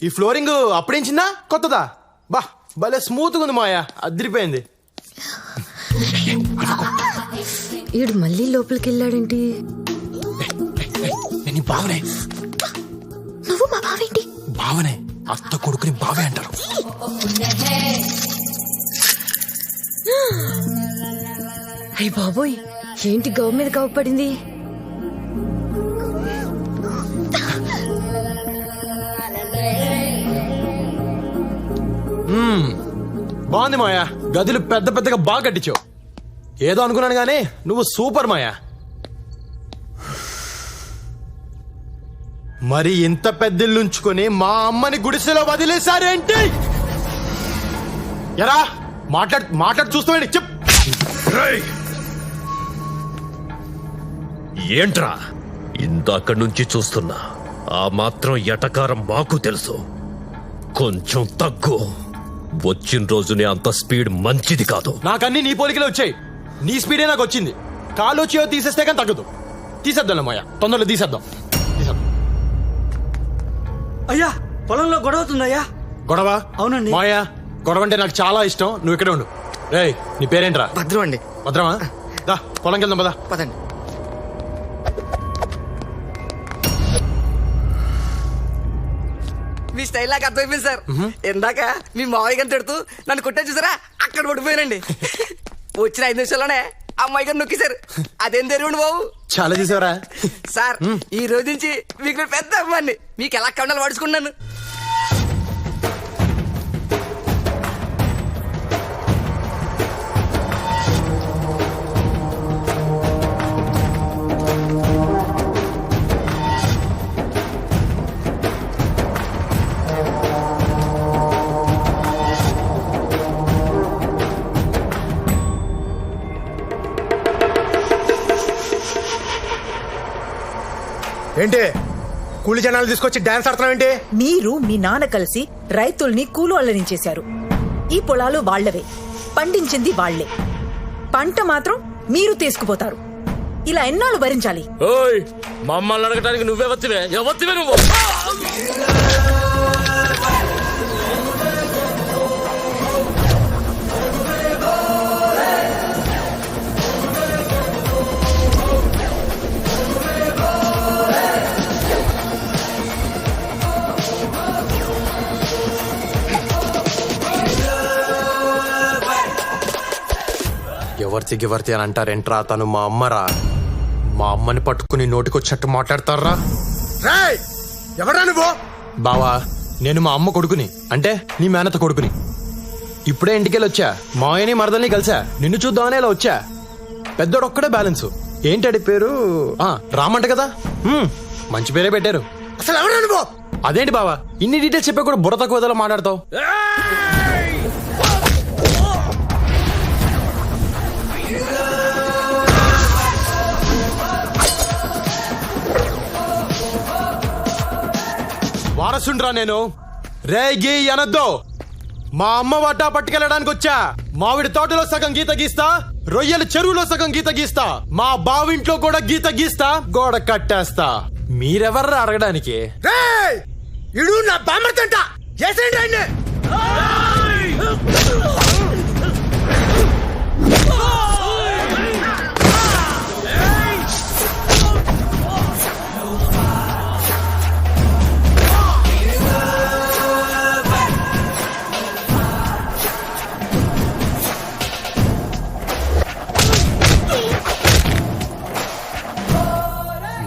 ఈ ఫ్లోరింగ్ అప్పుడేంచిందా కొత్తదా? బా భలే స్మూత్గా ఉంది మాయా, అదిరిపోయింది. ఈడు మళ్ళీ లోపలికి వెళ్ళాడేంటి? నేను బావనే. నువ్వు మా బావేంటి? బావనే, అత్త కొడుకుని బావే అంటారు. అయ్య బాబోయ్, ఏంటి గవ్ మీద గవ్ పడింది? బాగుంది మాయా, గదులు పెద్ద పెద్దగా బాగా కట్టించావు. ఏదో అనుకున్నాను గానీ నువ్వు సూపర్ మాయా. మరి ఇంత పెద్దిల్లుంచుకొని మా అమ్మని గుడిసెలో వదిలేశారేంటి? ఎరా మాట్లాడు చూస్తామండి చెప్. ఏంట్రా ఇందాక నుంచి చూస్తున్నా, ఆ మాత్రం ఎటకారం మాకు తెలుసు. కొంచెం తగ్గు. వచ్చిన రోజునే అంత స్పీడ్ మంచిది కాదు. నాకన్నీ నీ పోలికలే వచ్చాయి. నీ స్పీడే నాకు వచ్చింది. కాలు వచ్చి తీసేస్తే కానీ తగ్గదు. తీసేద్దాం మాయ, తొందరలో తీసేద్దాం. అయ్యా పొలంలో గొడవ అవుతుందయ్యా. గొడవ? అవునండి. మాయా, గొడవ అంటే నాకు చాలా ఇష్టం. నువ్వు ఇక్కడే ఉండు. రేయ్, నీ పేరేంట్రా? భద్రం అండి. భద్రమా? దా పొలంకి వెళ్దాం పదా. పదండి. మీ స్టైల్ నాకు అర్థమైపోయింది సార్. ఇందాక మీ మావయ్య గారిని తిడుతూ నన్ను కొట్టే చూసారా, అక్కడ పడిపోయానండి. వచ్చిన 5 నిమిషాల్లోనే అమ్మాయి గారు నొక్కిసారు. అదేం తెలియండి బాబు. చాలా చూసావరా సార్. ఈ రోజు నుంచి మీకు నేను పెద్ద అమ్మాయిని. మీకు ఎలా కండాలు పడుచుకున్నాను. ఏంటి కూలి జనాలు తీసుకొచ్చి డాన్స్ ఆడుతున్నావు ఏంటి? మీరు మీ నాన్న కలిసి రైతుల్ని కూలోళ్ళనించేశారు. ఈ పొలాలు వాళ్లవే, పండించింది వాళ్లే. పంట మాత్రం మీరు తీసుకుపోతారు. ఇలా ఎన్నాళ్ళు భరించాలి? ఓయ్, మమ్మల్ని అడగటానికి నువ్వే వత్తివే. ఎవత్తివే నువ్వు? ఎవరితి అని అంటారేంట్రా? తను మా అమ్మరా. మా అమ్మని పట్టుకుని నోటికొచ్చినట్టు మాట్లాడతారా? ఎవరా నువ్వు? బావా, నేను మా అమ్మ కొడుకుని, అంటే నీ మేనత కొడుకుని. ఇప్పుడే ఇంటికెళ్ళి వచ్చా. మాయని మరదల్ని కలిసా. నిన్ను చూద్దామనే ఇలా వచ్చా. పెద్దోడు ఒక్కడే బ్యాలెన్స్. ఏంటడి పేరు? రామంట కదా. మంచి పేరే పెట్టారు. అసలు ఎవరా నువ్వు? అదేంటి బావా, ఇన్ని డీటెయిల్స్ చెప్పే కూడా బుర్ర తక్కువ ఏదో మాట్లాడతావు. వారసుండ్రా నేను. రేగి అనద్దు. మా అమ్మ వాటా పట్టుకెళ్ళడానికి వచ్చా. మామిడి తోటలో సగం గీత గీస్తా, రొయ్యల చెరువులో సగం గీత గీస్తా, మా బావింట్లో కూడా గీత గీస్తా, గోడ కట్టేస్తా. మీరెవర్రా అడగడానికి? ఇడు నా బామర్తంట.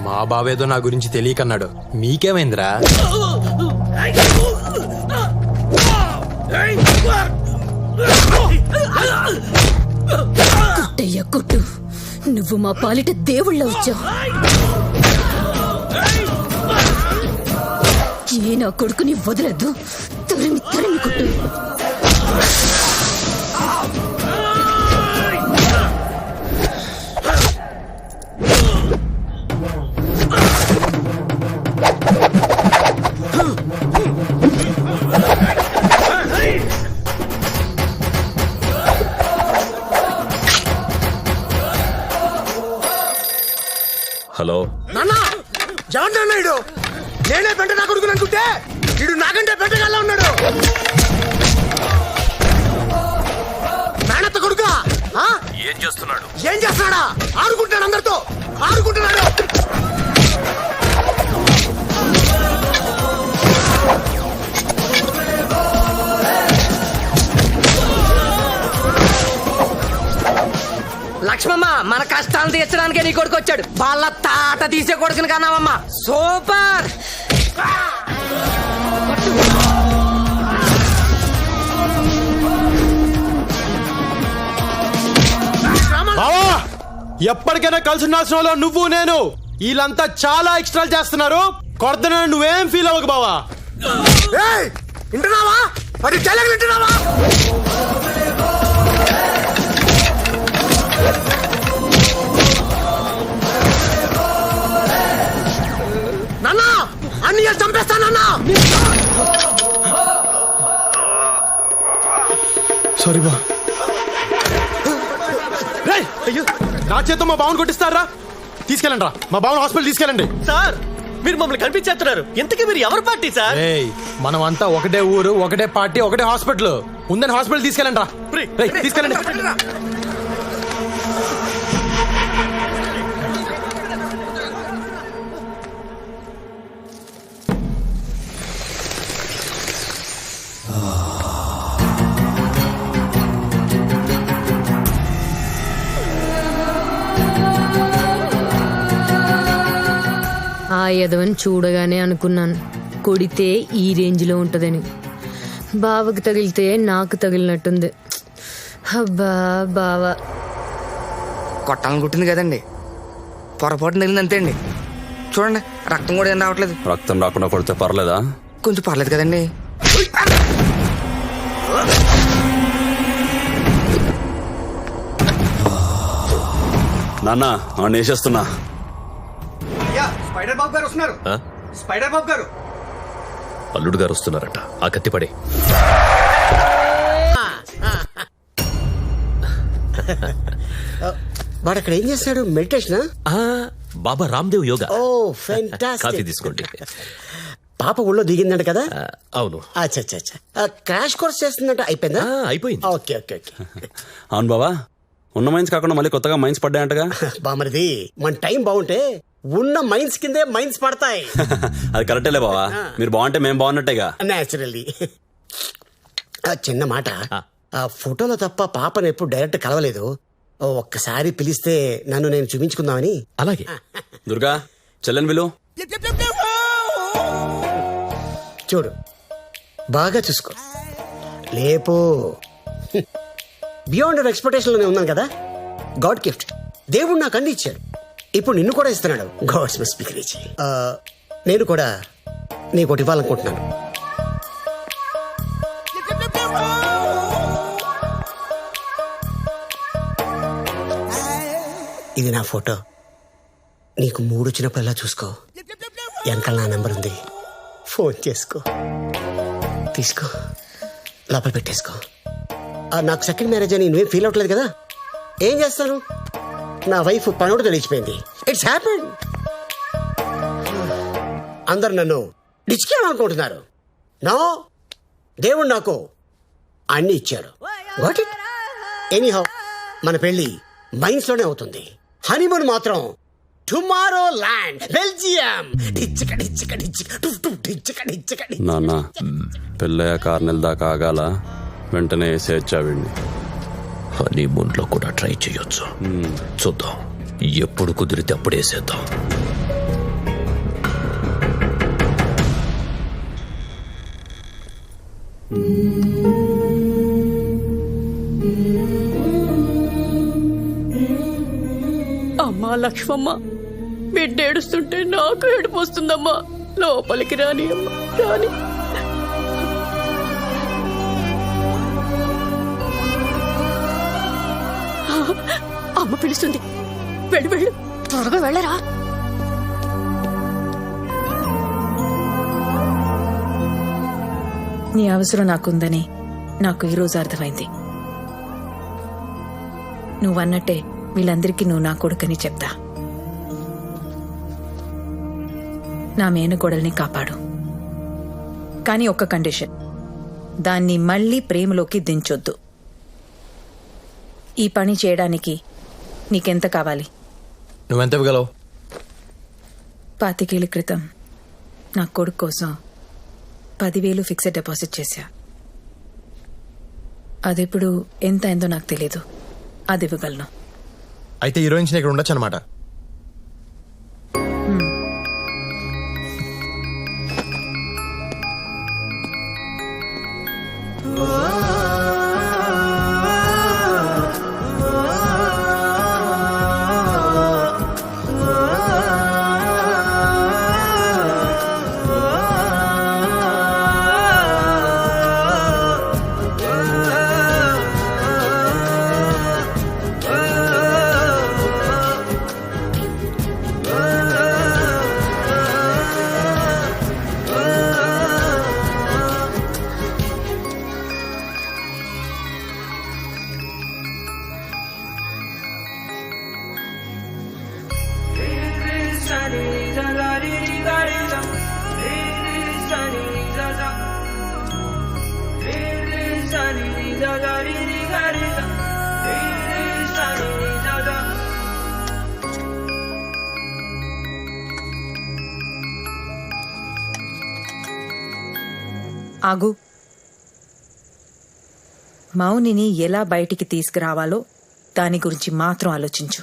మా బావేదో నా గురించి తెలియకన్నాడు. మీకేమైందిరా? కొట్టయ్య కొట్టు. నువ్వు మా పాలిట దేవుళ్ళ వచ్చావు. ఏ నా కొడుకుని వదలద్దు. తరిమి తరిమి కొట్టు. హలో నాన్నా, ఎవరు ఇడు? నేనే పెంట నా కొడుకుని అనుకుంటే ఇడు నాకంటే పెంటగల్లా ఉన్నాడు. మేనత్త కొడుకా? ఏం చేస్తున్నాడు? ఏం చేస్తున్నాడా? ఆడుకుంటాడు, అందరితో ఆడుకుంటున్నాడు. లక్ష్మమ్మ, మన కష్టాలు తీర్చడానికే నీ కొడుకు వచ్చాడు. వాళ్ళ తాట తీసే కొడుకుని కన్నావమ్మా. సూపర్. బావా, ఎప్పటికైనా కలిసి ఉండాల్సిన వాళ్ళు నువ్వు నేను. వీళ్ళంతా చాలా ఎక్స్ట్రా చేస్తున్నారు. కొడతన నువ్వేం ఫీల్ అవ్వకు బావా. వింటున్నావా? అది డైలాగ్ వింటున్నావా? నాన్న అన్నయ్య చంపేస్తానన్నా. సారీ బా. అయ్యో నా చేత మా బావన్ కొట్టిస్తారా? తీసుకెళ్ళండి రా, మా బావన్ హాస్పిటల్ తీసుకెళ్ళండి. సార్ మీరు మమ్మల్ని కనిపించేస్తున్నారు. ఇంతకీ మీరు ఎవరు పార్టీ సార్? మనం అంతా ఒకటే ఊరు, ఒకటే పార్టీ, ఒకటే హాస్పిటల్ ఉందని హాస్పిటల్ తీసుకెళ్ళండి రా. తీసుకెళ్ళండి. ఆ యదవని చూడగానే అనుకున్నాను కొడితే ఈ రేంజ్లో ఉంటుందని. బావకి తగిలితే నాకు తగిలినట్టుంది. అబ్బా బావా కొట్టాలని కుట్టింది కదండి, పొరపాటు తగిలింది అంతే అండి. చూడండి రక్తం కూడా ఏం రావట్లేదు. రక్తం రాకుండా కొడితే పర్లేదా? కొంచెం పర్లేదు కదండి. నాన్న వేసేస్తున్నా. స్పైడర్ బాబు గారు వస్తున్నారు. స్పైడర్ బాబు గారు. అల్లుడు గారు వస్తున్నారట. ఆ కత్తిపడే. వాడు అక్కడ ఏం చేస్తాడు? మెడిటేషన్. బాబా Ramdev yoga. Oh fantastic. Coffee తీసుకోండి. పాప ఊళ్ళో దిగిందంట కదా? అవును. క్రాష్ కోర్స్ చేస్తుందంట. అయిపోయిందా? అయిపోయింది. Okay okay okay. అవును బావా, ఉన్న మైన్స్ కాకుండా మళ్ళీ కొత్తగా మైన్స్ పడ్డాయంటగా? బామరిది మన టైం బాగుంటే ఉన్న మైన్స్ కిందే మైన్స్ పడతాయి. అది కరెక్టేలే బావా, మీరు బాగుంటే మేము బాగున్నట్టేగా. నేచురల్లీ. చిన్న మాట, ఆ ఫోటోలో తప్ప పాపను ఎప్పుడు డైరెక్ట్ కలవలేదు. ఒక్కసారి పిలిస్తే నన్ను నేను చూపించుకుందామని. అలాగే. దుర్గా చెల్లెన్ విలు. చూడు బాగా చూసుకో. లేపో. బియాండ్ అవర్ ఎక్స్పెక్టేషన్ లోనే ఉన్నాను కదా. God gift. దేవుడు నాకు అన్ని ఇచ్చాడు, ఇప్పుడు నిన్ను కూడా ఇస్తున్నాడు. God's must be rich. నేను కూడా నీకు ఇవ్వాలనుకుంటున్నాను. ఇది నా ఫోటో. నీకు మూడు వచ్చినప్పుడల్లా చూసుకో. వెనకాల నా నెంబర్ ఉంది, ఫోన్ చేసుకో. తీసుకో, లోపల పెట్టేసుకో. నాకు సెకండ్ మ్యారేజ్ అని నువ్వేం ఫీల్ అవ్వట్లేదు కదా? ఏం చేస్తాను, నా వైఫ్ పనోడు తెలిసిపోయింది. It's happen. అందరు నన్ను డిచ్కేయాలనుకుంటున్నారు. నో, దేవుడు నాకు అన్ని ఇచ్చాడు. వాట్ ఇట్ ఎనీహౌ, మన పెళ్లి మైన్స్ లోనే అవుతుంది. హనీమూన్ మాత్రం టుమారో ల్యాండ్, బెల్జియం. నాన్న పెళ్ళయ్యాక 6 నెలల దాకా ఆగాల, వెంటనే వేసేచ్చావిండి. హనీమూన్ లో కూడా ట్రై చేయొచ్చు. చూద్దాం, ఎప్పుడు కుదిరితే అప్పుడు వేసేద్దాం. అమ్మా లక్ష్మమ్మ, బిడ్డ ఏడుస్తుంటే నాకు ఏడుపు వస్తుందమ్మా. లోపలికి రాని అమ్మా, రాని. అమ్మ పిలుస్తుంది, వెళ్ళు వెళ్ళు, త్వరగా వెళ్ళరా. నీ అవసరం నాకుందని నాకు ఈరోజు అర్థమైంది. నువ్వన్నట్టే వీళ్ళందరికీ నువ్వు నా కొడుకని చెప్తా. నా మేనకోడల్ని కాపాడు, కానీ ఒక్క కండిషన్, దాన్ని మళ్ళీ ప్రేమలోకి దించొద్దు. ఈ పని చేయడానికి నీకెంత కావాలి? నువ్వెంత ఇవ్వగలవు? 25 ఏళ్ల క్రితం నా కొడుకు కోసం 10,000 ఫిక్స్డ్ డిపాజిట్ చేశా. అదెప్పుడు ఎంత అయిందో నాకు తెలీదు. అది ఇవ్వగలను. అయితే హీరోయిన్స్ ఇక్కడ ఉండొచ్చు అనమాట. ఆగు. మౌనిని ఎలా బయటికి తీసుకురావాలో దాని గురించి మాత్రం ఆలోచించు.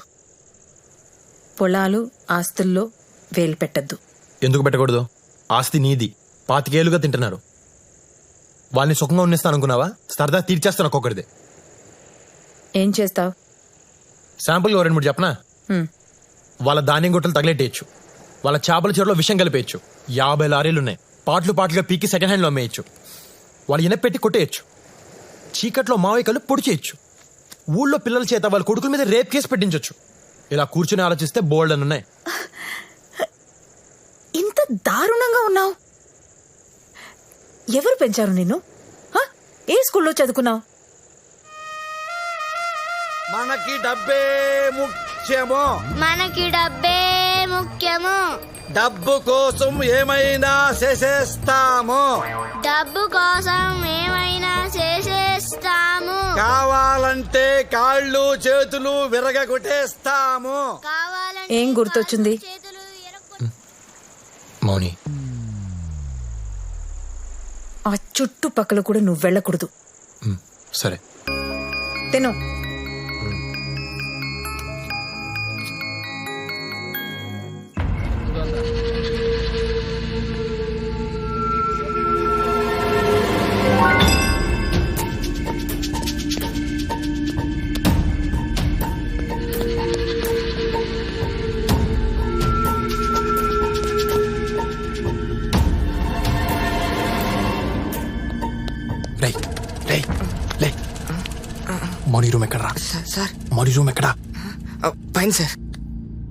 పొలాలు ఆస్తుల్లో వేలు పెట్టద్దు. ఎందుకు పెట్టకూడదు? ఆస్తి నీది, 25 ఏళ్లుగా తింటున్నారు. వాళ్ళని సుఖంగా ఉన్నిస్తాను అనుకున్నావా? సరదా తీర్చేస్తాను ఒక్కొక్కరిదే. ఏం చేస్తావు? శాంపుల్గా 2-3 చెప్పనా? వాళ్ళ ధాన్యం గుట్టలు తగిలెట్టేయచ్చు, వాళ్ళ చేపల చెరువులో విషం కలిపేయచ్చు, 50 లారీలున్నాయి, పాటలుగా పీకి సెకండ్ హ్యాండ్లో అమ్మేయచ్చు, వాళ్ళు ఇనపెట్టి కొట్టేయచ్చు, చీకట్లో మావయ్యకలు పొడి చేయొచ్చు, ఊళ్ళో పిల్లల చేత వాళ్ళ కొడుకుల మీద రేప్ కేసు పెట్టించవచ్చు. ఇలా కూర్చుని ఆలోచిస్తే బోల్డ్ అని ఉన్నాయి. ఇంత దారుణంగా ఉన్నావు. ఎవరు పెంచారు నిన్ను? ఏ స్కూల్లో చదువుకున్నావు? మనకి డబ్బే ముఖ్యము, మనకి డబ్బే ముఖ్యము, డబ్బు కోసం ఏమైనా చేసేస్తాము, డబ్బు కోసం ఏమైనా చేసేస్తాము, కావాలంటే కాళ్ళు చేతులు విరగొట్టేస్తాము. ఏం గుర్తొచ్చింది? మౌని, ఆ చుట్టుపక్కల కూడా నువ్వు వెళ్ళకూడదు. సరే తిను. మౌని రూమ్ ఎక్కడరా? సార్ మౌని రూమ్ ఎక్కడా? పైన సార్.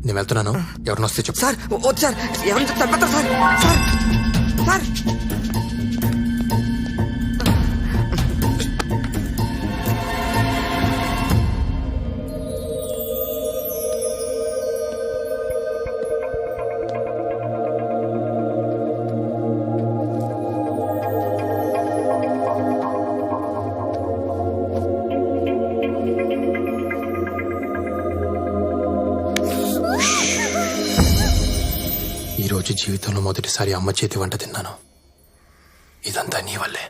నేను వెళ్తున్నాను, ఎవరిని వస్తే చెప్పు. సార్ వద్దు సార్, ఎవరిని చంపేస్తారు సార్. సార్ సార్ ఈరోజు జీవితంలో మొదటిసారి అమ్మ చేతి వంట తిన్నాను. ఇదంతా నీ వల్లే.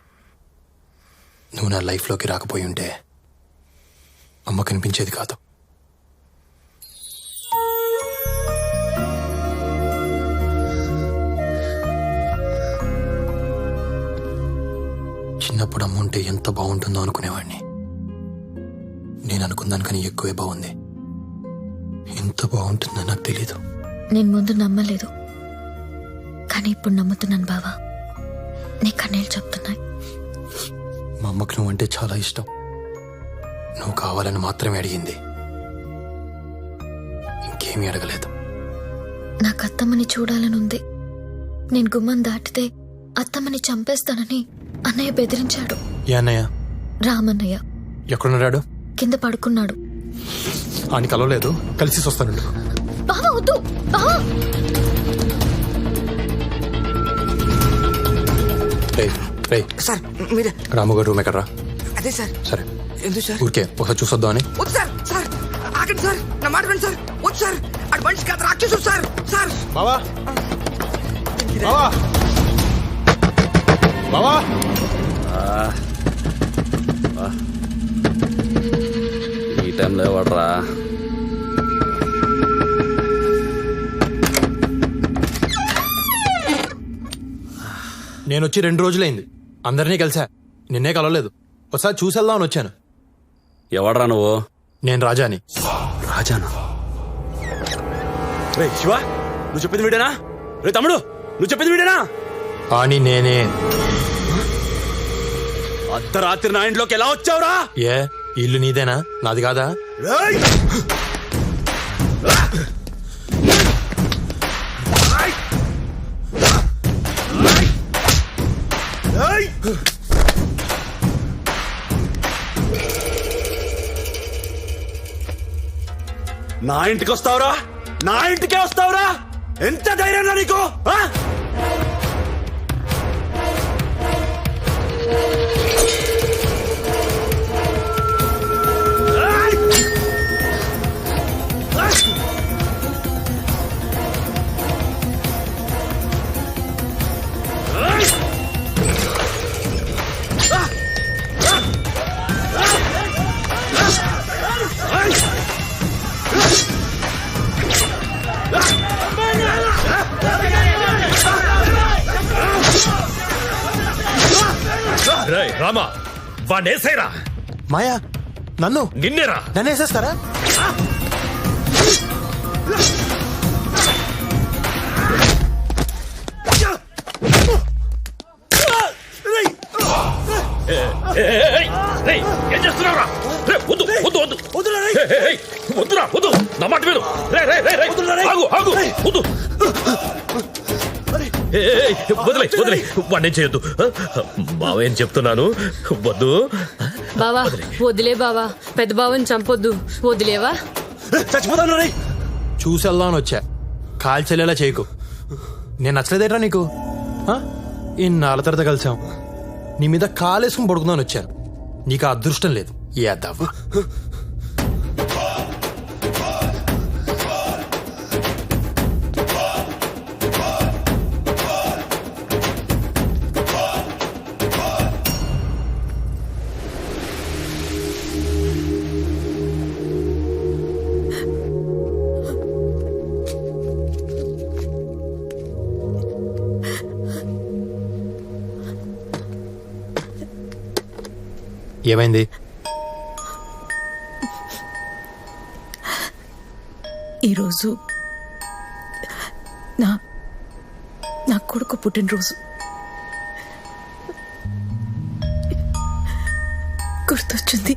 నువ్వు నా లైఫ్లోకి రాకపోయి ఉంటే అమ్మ కనిపించేది కాదు. చిన్నప్పుడు అమ్మ ఉంటే ఎంత బాగుంటుందో అనుకునేవాడిని. నేను అనుకున్నాను ఎక్కువే బాగుంది. ఎంత బాగుంటుందో నాకు తెలీదు. నేను ముందు నమ్మలేదు, కానీ ఇప్పుడు నమ్ముతున్నాను బావా. నీ కన్నీళ్ళు చెప్తున్నాయి. మా అమ్మకు నువ్వంటే చాలా ఇష్టం. నువ్వు కావాలని మాత్రమే అడిగింది, ఇంకేమీ అడగలేదు. నాకు అత్తమ్మని చూడాలని ఉంది. నేను గుమ్మం దాటితే అత్తమ్మని చంపేస్తానని అన్నయ్య బెదిరించాడు. ఏ అన్నయ్య? రామన్నయ్య. ఎక్కడున్నాడు? కింద పడుకున్నాడు. అని కలవలేదు, కలిసి వస్తాను. బావా వద్దు. బావా సార్ మీరే. రాముగారు రూమ్ ఎక్కడరా? అదే సార్. సరే ఎందుకు సార్? ఊరికే ఒకసారి చూసొద్దాం అని. వద్దు సార్. సార్ ఆగండి సార్, నా మాట వినండి సార్. వద్దు సార్, అటు మనిషి కాదు రాక్షసుడు సార్. సార్ బావా, బావా, బావా. ఈ టైంలో ఎవడరా? నేను వచ్చి 2 రోజులైంది. అందరినీ కలిసా, నిన్నే కలవలేదు. ఒకసారి చూసేద్దామని వచ్చాను. ఎవడరా నువ్వు? నేను రాజాని. రాజానా? రే శివ, నువ్వు చెప్పింది వీడేనా? రే తమ్ముడు, నువ్వు చెప్పింది వీడేనా? అని నేనే. అర్ధరాత్రి నా ఇంట్లోకి ఎలా వచ్చావురా? ఏ ఇల్లు నీదేనా, నాది కాదా? నా ఇంటికి వస్తావురా? నా ఇంటికే వస్తావురా? ఎంత ధైర్యం నీకు ఆ? రేయ్ రామా వాడేసేరా. మాయా నన్ను నిన్నేరా. నన్ను వేసేస్తారా? ఏం చేస్తున్నావురా? వద్దు వద్దు వద్దు వద్దురా వద్దు. నా మాట విను. ఆగు ఆగు వద్దు. వదిలే వదిలే వాడిని చేయొద్దు. బావేం చెప్తున్నాను వద్దు. బావా వదిలే బావా, పెద్ద బావని చంపొద్దు, వదిలేవా? చచ్చిపోతాను రే. చూసి వెళ్దామని వచ్చా, కాల్చెల్లేలా చేయకు. నేను నచ్చలేదేట్రా నీకు? ఇన్నాళ్ళ తర్వాత కలిసాం, నీ మీద కాలేసుకుని పడుకుందామని వచ్చాను. నీకు ఆ అదృష్టం లేదు. ఏద్దావా? ఏమైంది? ఈరోజు నా కొడుకు పుట్టినరోజు. గుర్తొచ్చింది,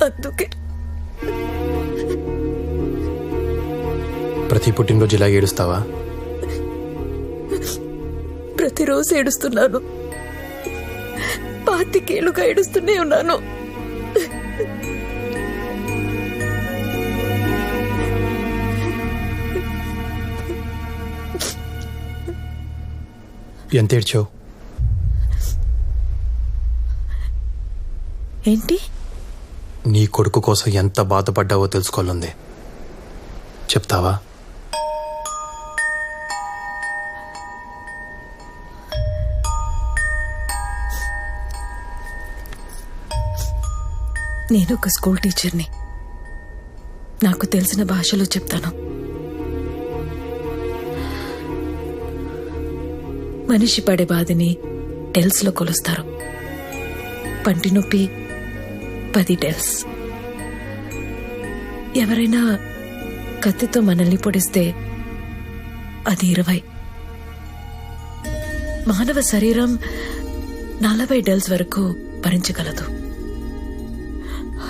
అందుకే. ప్రతి పుట్టినరోజు ఇలా ఏడుస్తావా? ప్రతిరోజు ఏడుస్తున్నాను, 25 ఏళ్లుగా ఏడుస్తూనే ఉన్నాను. ఎంత ఏడ్చావు? ఏంటి? నీ కొడుకు కోసం ఎంత బాధపడ్డావో తెలుసుకోవాలంది. చెప్తావా? నేను ఒక స్కూల్ టీచర్ని, నాకు తెలిసిన భాషలో చెప్తాను. మనిషి పడే బాధని డెల్స్లో కొలుస్తారు. పంటి నొప్పి 10 డెల్స్. ఎవరైనా కత్తితో మనల్ని పొడిస్తే అది 20. మానవ శరీరం 40 డెల్స్ వరకు భరించగలదు.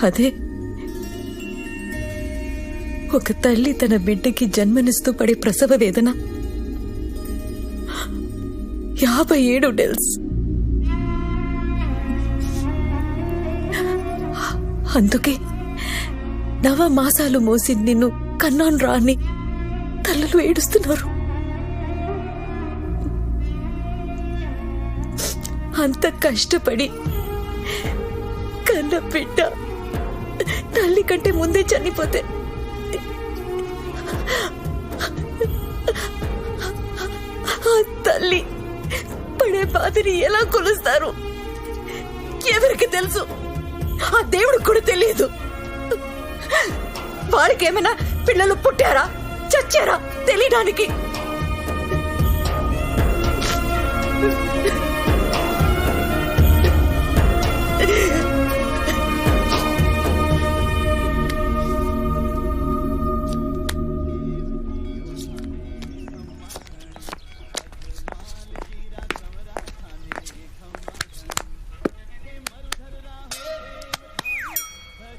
అదే ఒక తల్లి తన బిడ్డకి జన్మనిస్తూ పడే ప్రసవ వేదన 57 డెల్స్. అందుకే 9 మాసాలు మోసి నిన్ను కన్నాను రాని తల్లులు ఏడుస్తున్నారు. అంత కష్టపడి కన్న బిడ్డ తల్లి కంటే ముందే చనిపోతే ఆ తల్లి పడే బాధని ఎలా కొలుస్తారు ఎవరికి తెలుసు? ఆ దేవుడికి కూడా తెలియదు. వారికి ఏమైనా పిల్లలు పుట్టారా చచ్చారా తెలియడానికి?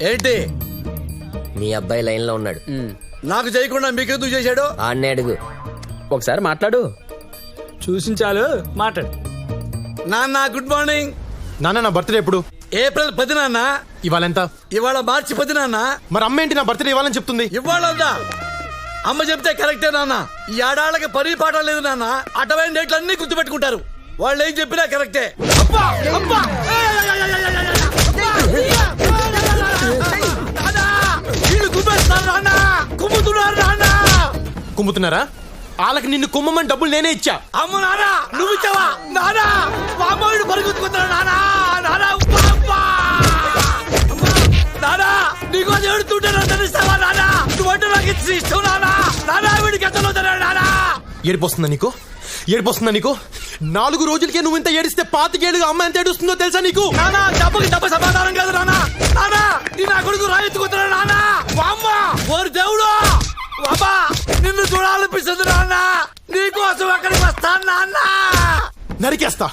ఏంటి? మీ అబ్బాయి లైన్ లో ఉన్నాడు. నాకు చేయకుండా మీకెందుకు చేశాడు? ఆన్నే అడుగు. ఒకసారి మాట్లాడు. చూసించాలు మాట్లాడు. నాన్న గుడ్ మార్నింగ్. నాన్న నా బర్త్డే ఎప్పుడు? ఏప్రిల్ 10 నాన్న. ఇవాళ ఎంత? ఇవాళ మార్చి 10 నాన్న. మరి అమ్మ ఏంటి నా బర్త్డే ఇవ్వాలని చెప్తుంది? ఇవాళ అమ్మ చెప్తే కరెక్టే నాన్న. ఈ ఆడాళ్ళకి పని పాట లేదు నాన్న. అటవైన డేట్లు అన్ని గుర్తు పెట్టుకుంటారు. వాళ్ళు ఏం చెప్పినా కరెక్టే. అబ్బా! అబ్బా! వీళ్ళు కుమ్మేస్తారు నాన్న. కుమ్ముతున్నారు నాన్న. కుమ్ముతున్నారా? వాళ్ళకి నిన్ను కుమ్మమని డబ్బులు నేనే ఇచ్చా. అమ్మ నాన్న, నువ్వు ఇచ్చావా? నాన్న మా అమ్మాయిని పరిగెత్తుకుంటున్నా నాన్న. నాన్న నానా నీకోసం ఏడుతుంటాను తెలుస్తావా నాన్న? నువ్వంటే నాకు ఇష్టం నాన్న. నాన్న వీడికి ఎంత నానా. ఏడిపోస్తుందా నీకు? ఏడిపోస్తుందా నీకు? 4 రోజులకే నువ్వు ఇంత ఏడిస్తే 5 ఏళ్ళుగా అమ్మ ఎంత ఏడుస్తుందో తెలుసా నీకు? నానా డబ్బుకి డబ్బు సమాధానం కాదు నాన్న. నానా నీ నా కొడుకు రాయెత్తుకుంటున్నా నాన్న. అమ్మ ఓరు దేవుడు అమ్మా నిన్ను చూడాలనిపిస్తుంది నాన్న. నీకోసం అక్కడికి వస్తాను నాన్న. నరికేస్తా.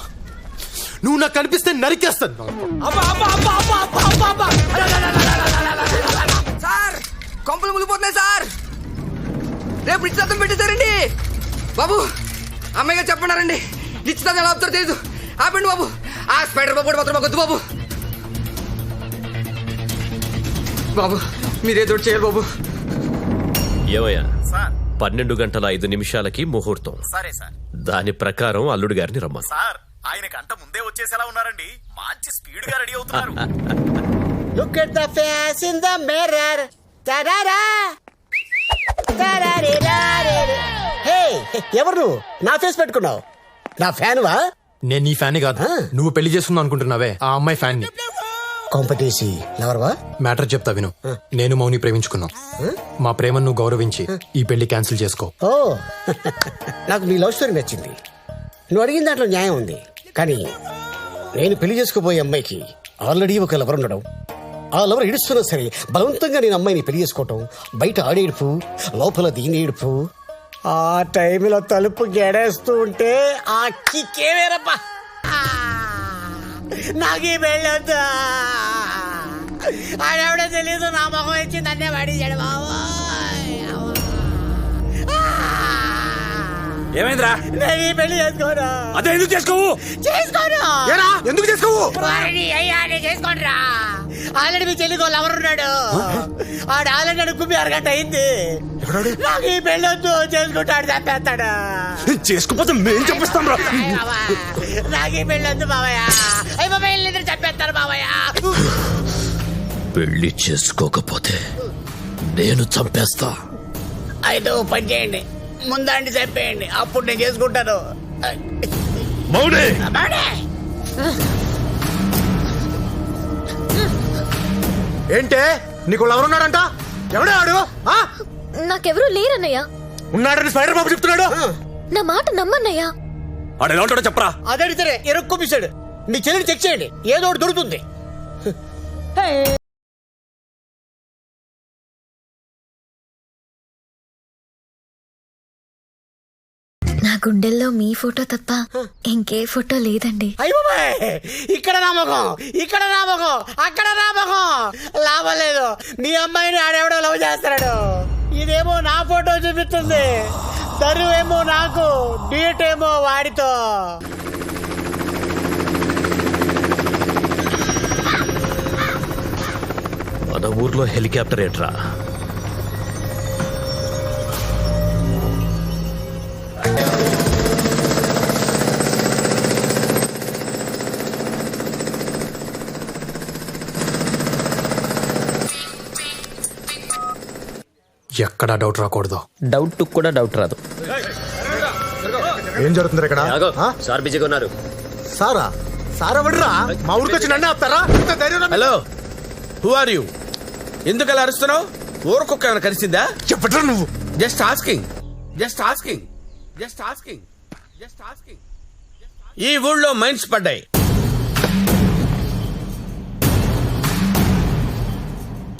నువ్వు నాకు కనిపిస్తే నరికేస్తాను. సార్ కొంపలు ములిపోతున్నాయి సార్. రేపు నిశ్చితార్థం పెట్టేశారండి బాబు. అమ్మాయి గారు చెప్పన్నారండి నిశ్చితార్థం ఎలా ఆపుతారో తెలీదు. ఆపండి బాబు. ఆ స్పైడర్ బాబు కూడా మాత్రం మాకొద్దు బాబు. బాబు మీరేదో చేయాలి బాబు. ఏమయ్యా 12 గంటల 5 నిమిషాలకి ముహూర్తం. సరే సార్. దాని ప్రకారం అల్లుడు గారిని రమ్మను. సార్ ఆయన గంట ముందే వచ్చేసేలా ఉన్నారండి. మంచి స్పీడ్ గా రెడీ అవుతున్నారు. Look at the face in the mirror. తరారా తరారేరారే. హే, ఎవరు నువ్వు? నా ఫేస్ పెట్టుకున్నావు. నా ఫ్యాన్ వా? నేను నీ ఫ్యాన్ కాదు. నువ్వు పెళ్లి చేసుకుందాం అనుకుంటున్నావే ఆ అమ్మాయి ఫ్యాన్ ని. కాంపిటీసి లవర్వా? మ్యాటర్ చెప్తా విను. నేను మౌని ప్రేమించుకున్నాం. మా ప్రేమను నువ్వు గౌరవించి ఈ పెళ్లి క్యాన్సిల్ చేసుకో. ఓ నాకు నీ లవ్ స్టోరీ నచ్చింది. నువ్వు అడిగిన దాంట్లో న్యాయం ఉంది. కానీ నేను పెళ్లి చేసుకోబోయే అమ్మాయికి ఆల్రెడీ ఒక లవర్ ఉండడం, ఆ లవర్ ఏడుస్తున్నా సరే బలవంతంగా నేను అమ్మాయిని పెళ్లి చేసుకోవటం, బయట ఆడేడుపు లోపల దీని ఏడుపు, ఆ టైంలో తలుపు గెడేస్తూ ఉంటే ఆ కిక్కే వేరబ్బా. నాకే పెళ్ళొద్దా. ఆడెవడో తెలీదు నా మొహం ఇచ్చి నన్నే పడించాడు బాబా. ఏమైందిరా? నేను ఈ పెళ్లి చేసుకోను. అదే ఎందుకు చేసుకోవు? చేసుకోను. ఎందుకు చేసుకోవు? అయ్యా నేను చేసుకోనరా. ఆల్రెడీ మీ చెల్లికి లవర్ ఉన్నాడు. ఆడు ఆల్రెడీ అడుగుమి 6 గంట అయింది. నాకు ఈ పెళ్లి వద్దు. చేసుకుంటాడు చంపేస్తాడు. చేసుకోపోతే మేం చెప్పిస్తాం రా. నాకు ఈ పెళ్లి వద్దు బావయ్య. అయ్యి బాబాయ్ ఇద్దరు చంపేస్తారు బావయ్య. పెళ్లి చేసుకోకపోతే నేను చంపేస్తా. అయితే ఓ పని చేయండి, ముందండి చంపేయండి, అప్పుడు నేను చేసుకుంటాను. మౌనే ఏంటే నీకు లవర్ ఉన్నాడంట? ఎవడే ఆడు? నాకెవరూ లేరన్నయ్య. ఉన్నాడని స్పైడర్ బాబు చెప్తున్నాడు. నా మాట నమ్మన్నయ్యా. ఆడు ఎలా ఉంటాడో చెప్పరా. అదడితే ఎరుక్కొప్పిస్తాడు. మీ చెల్లిని చెక్ చేయండి, ఏదో ఒకటి దొరుకుతుంది. నా గుండెల్లో మీ ఫోటో తప్ప ఇంకే ఫోటో లేదండి. అయ్య బాబాయ్, ఇక్కడ నామకం, ఇక్కడ నామకం, అక్కడ నామకం. లాభం లేదు. మీ అమ్మాయిని ఆడెవడో లవ్ చేస్తాడు. ఇదేమో నా ఫోటో చూపిస్తుంది. తరువేమో నాకు, డేట్ ఏమో వాడితో. మన ఊర్లో హెలికాప్టర్ ఏంట్రా? ఎక్కడా డౌట్ రాకూడదు. డౌట్ కూడా డౌట్ రాదు. ఏం జరుగుతుంది ఇక్కడ? సార్ బిజీగా ఉన్నారు. సారా? సారా వడ్రా? మా ఊరికి వచ్చి నన్ను ఆపుతారా? Hello, who are you? ఎందుకు అలా అరుస్తున్నావు? ఊరకొక్క ఏమైనా కలిసిందా? చెప్పట్రా నువ్వు. Just asking, just asking, just asking, just asking. ఈ ఊళ్ళో మైన్స్ పడ్డాయి.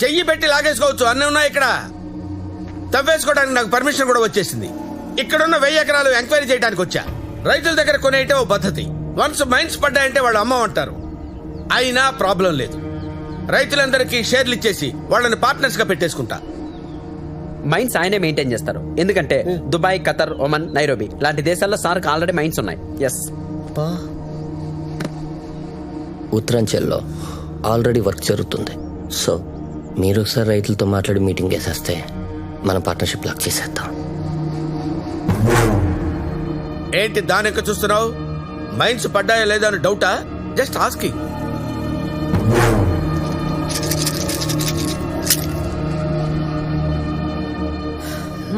చెయ్యి పెట్టి లాగేసుకోవచ్చు, అన్నీ ఉన్నాయి ఇక్కడ. తవ్వేసుకోవడానికి నాకు పర్మిషన్ కూడా వచ్చేసింది. ఇక్కడున్న 1000 ఎకరాలు ఎంక్వైరీ చేయడానికి వచ్చా. రైతుల దగ్గర కొనేయటం ఓ పద్ధతి. వన్స్ మైన్స్ పడ్డాయంటే వాళ్ళు అమ్మ అంటారు. అయినా ప్రాబ్లం లేదు. రైతులందరికీ షేర్లు ఇచ్చేసి వాళ్ళని పార్ట్నర్స్ గా పెట్టేసుకుంటా. మైన్స్ ఆయనే మెయింటైన్ చేస్తారు. ఎందుకంటే దుబాయ్, ఖతర్, ఒమన్, నైరోబి లాంటి దేశాల్లో సార్కి ఆల్రెడీ మైన్స్ ఉన్నాయి. ఎస్. ఉత్తరాంచల్లో ఆల్రెడీ వర్క్ జరుగుతుంది. సో మీరు ఒకసారి రైతులతో మాట్లాడి మీటింగ్ వేసేస్తే మన పార్ట్నర్షిప్ లాక్ చేసేద్దాం. ఏంటి దాని ఎక్క చూస్తున్నావు? మైన్స్ పడ్డాయా లేదా అని డౌటా? Just asking.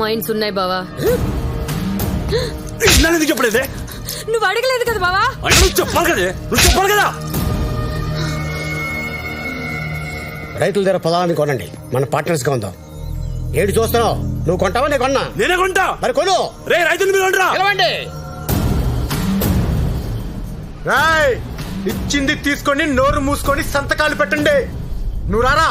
మైండ్స్ ఉన్నాయి బావా. ఎందుకు చెప్పలేదే? నువ్వు అడగలేదు కదా బావా. చెప్పాలి కదే, నువ్వు చెప్పాలి కదా. రైతుల దగ్గర పొలాన్ని కొనండి, మన పార్ట్నర్స్ గా ఉందాం. ఏడు చూస్తున్నావు? నువ్వు కొంటావా? నేను కొన్నా. నేనే కొంటా. మరి కొను. రే రైతులు మీరు కొంటరా? పిలవండి. రాయ్ ఇచ్చింది తీసుకొని నోరు మూసుకొని సంతకాలు పెట్టండి. నువ్వు రారా.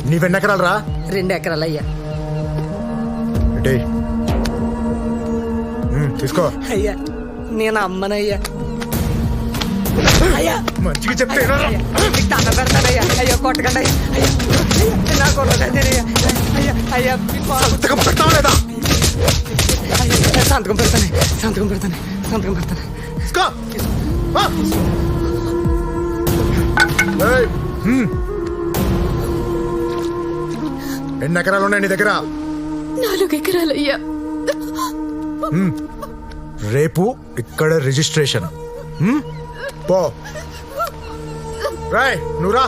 నీవెన్ని ఎకరాలు రా? 2 ఎకరాలు అయ్యా. తీసుకో. అయ్యా నేను అమ్మనయ్యా. అయ్యా మంచిగా చెప్తే దండ పెడతానయ్యా. అయ్యో కొట్టకండి అయ్యా. అయ్యా నా కొట్టకండియ్యా. అయ్యా అయ్యా సంతకం పెడతావా లేదా? సంతకం పెడతాను, సంతకం పెడతాను, సంతకం పెడతాను. తీసుకో. ఎన్ని ఎకరాలు ఉన్నాయి నీ దగ్గర? 4 ఎకరాలయ్యా. రేపు ఇక్కడ రిజిస్ట్రేషన్. పో. రాయ్ నువ్వు రా.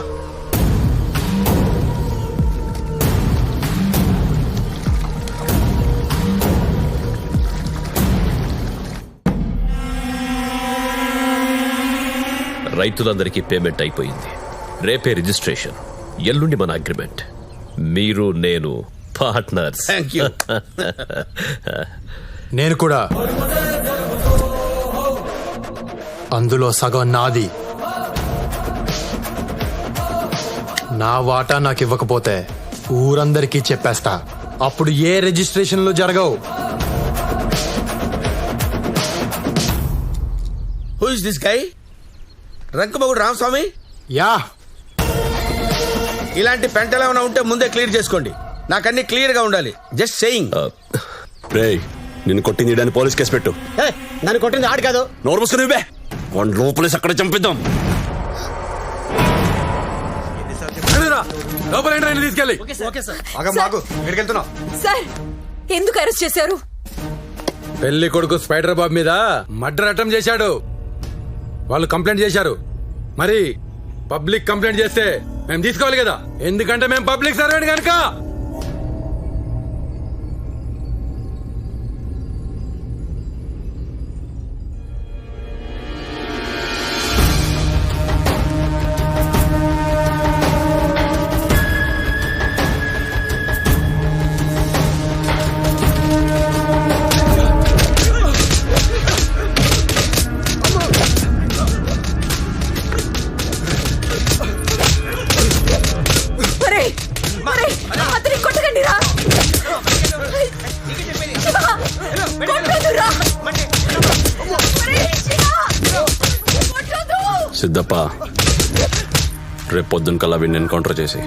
రైతులందరికీ పేమెంట్ అయిపోయింది. రేపే రిజిస్ట్రేషన్, ఎల్లుండి మన అగ్రిమెంట్. మీరు నేను పార్ట్నర్స్. Thank you. నేను కూడా. అందులో సగం నాది. నా వాటా నాకు ఇవ్వకపోతే ఊరందరికీ చెప్పేస్తా. అప్పుడు ఏ రిజిస్ట్రేషన్లు జరగవు. Who is this guy? రంకమగుడు రామస్వామి? యా. ఇలాంటి పెంటలు ఏమైనా ఉంటే ముందే క్లియర్ చేసుకోండి. నాకన్నీ క్లియర్ గా ఉండాలి. Just saying. రే నిన్ను కొట్టింది ఇడని పోలీస్ కేసు పెట్టు. నన్ను కొట్టింది ఆడు కాదు. నోరు మూసుకుని ఇవ్వే. వన్ లోపలేసి అక్కడ చంపిద్దాం. తీసుకెళ్ళి. సార్ ఎందుకు అరెస్ట్ చేశారు? పెళ్లి కొడుకు స్పైడర్ బాబు మీద మర్డర్ అటెంప్ట్ చేశాడు. వాళ్ళు కంప్లైంట్ చేశారు. మరి పబ్లిక్ కంప్లైంట్ చేస్తే మేము తీసుకోవాలి కదా, ఎందుకంటే మేము పబ్లిక్ సర్వెంట్ కనుక. అతని కొట్టకండి రా. సిద్ధప్ప రేపు పొద్దున్న కల్లా వీడిని ఎన్కౌంటర్ చేసి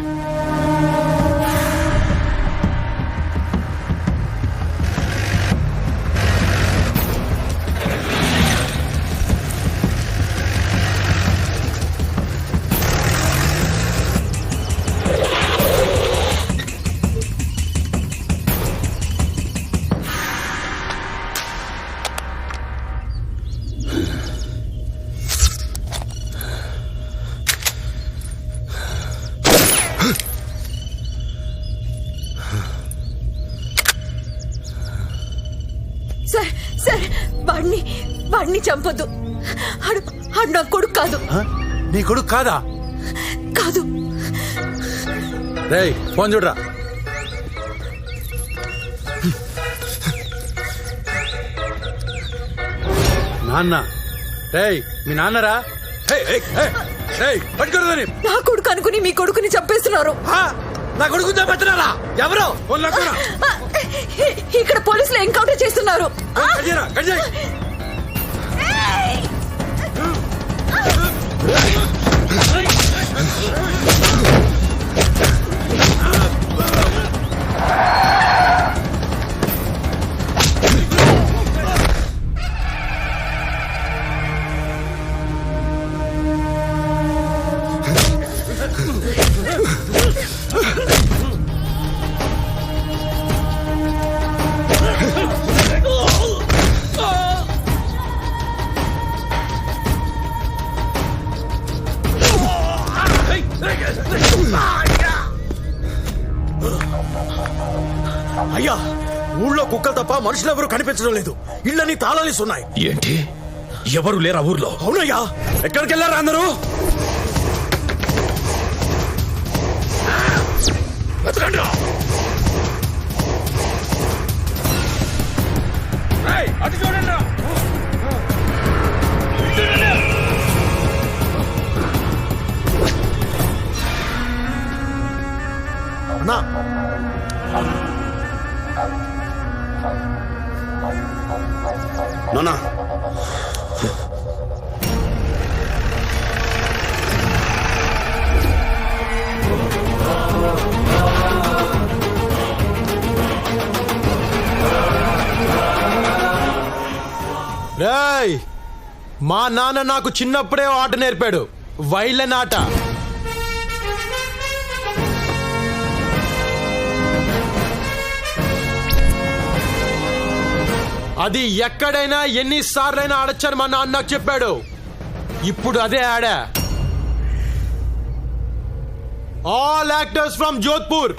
వాడిని చంపొద్దు. ఆడు నా కొడుకు కాదు. నీ కొడుకు కాదా? కాదు. రేయ్ ఫోన్ చూడరా. నాన్న. రేయ్ మీ నాన్నరా? పట్టుకోరదని. నా కొడుకు అనుకుని మీ కొడుకుని చంపేస్తున్నారు. నా కొడుకు చంపేస్తున్నారా? ఎవరు? ఇక్కడ పోలీసులు ఎన్కౌంటర్ చేస్తున్నారు. అయ్యా ఊళ్ళో కుక్కలు తప్ప మనుషులు ఎవరు కనిపించడం లేదు. ఇళ్ళని తాళాలిస్తున్నాయి. ఏంటి? ఎవరు లేరా ఊర్లో? అవునయ్యా. ఎక్కడికి వెళ్ళారా అందరూ? అటు చూడండి. అన్నా నానా రేయ్, మా నాన్న నాకు చిన్నప్పుడే ఆట నేర్పాడు, వైలెన్ ఆట. అది ఎక్కడైనా ఎన్నిసార్లైనా ఆడొచ్చని మా నాన్న నాకు చెప్పాడు. ఇప్పుడు అదే ఆడా. All actors from Jodhpur.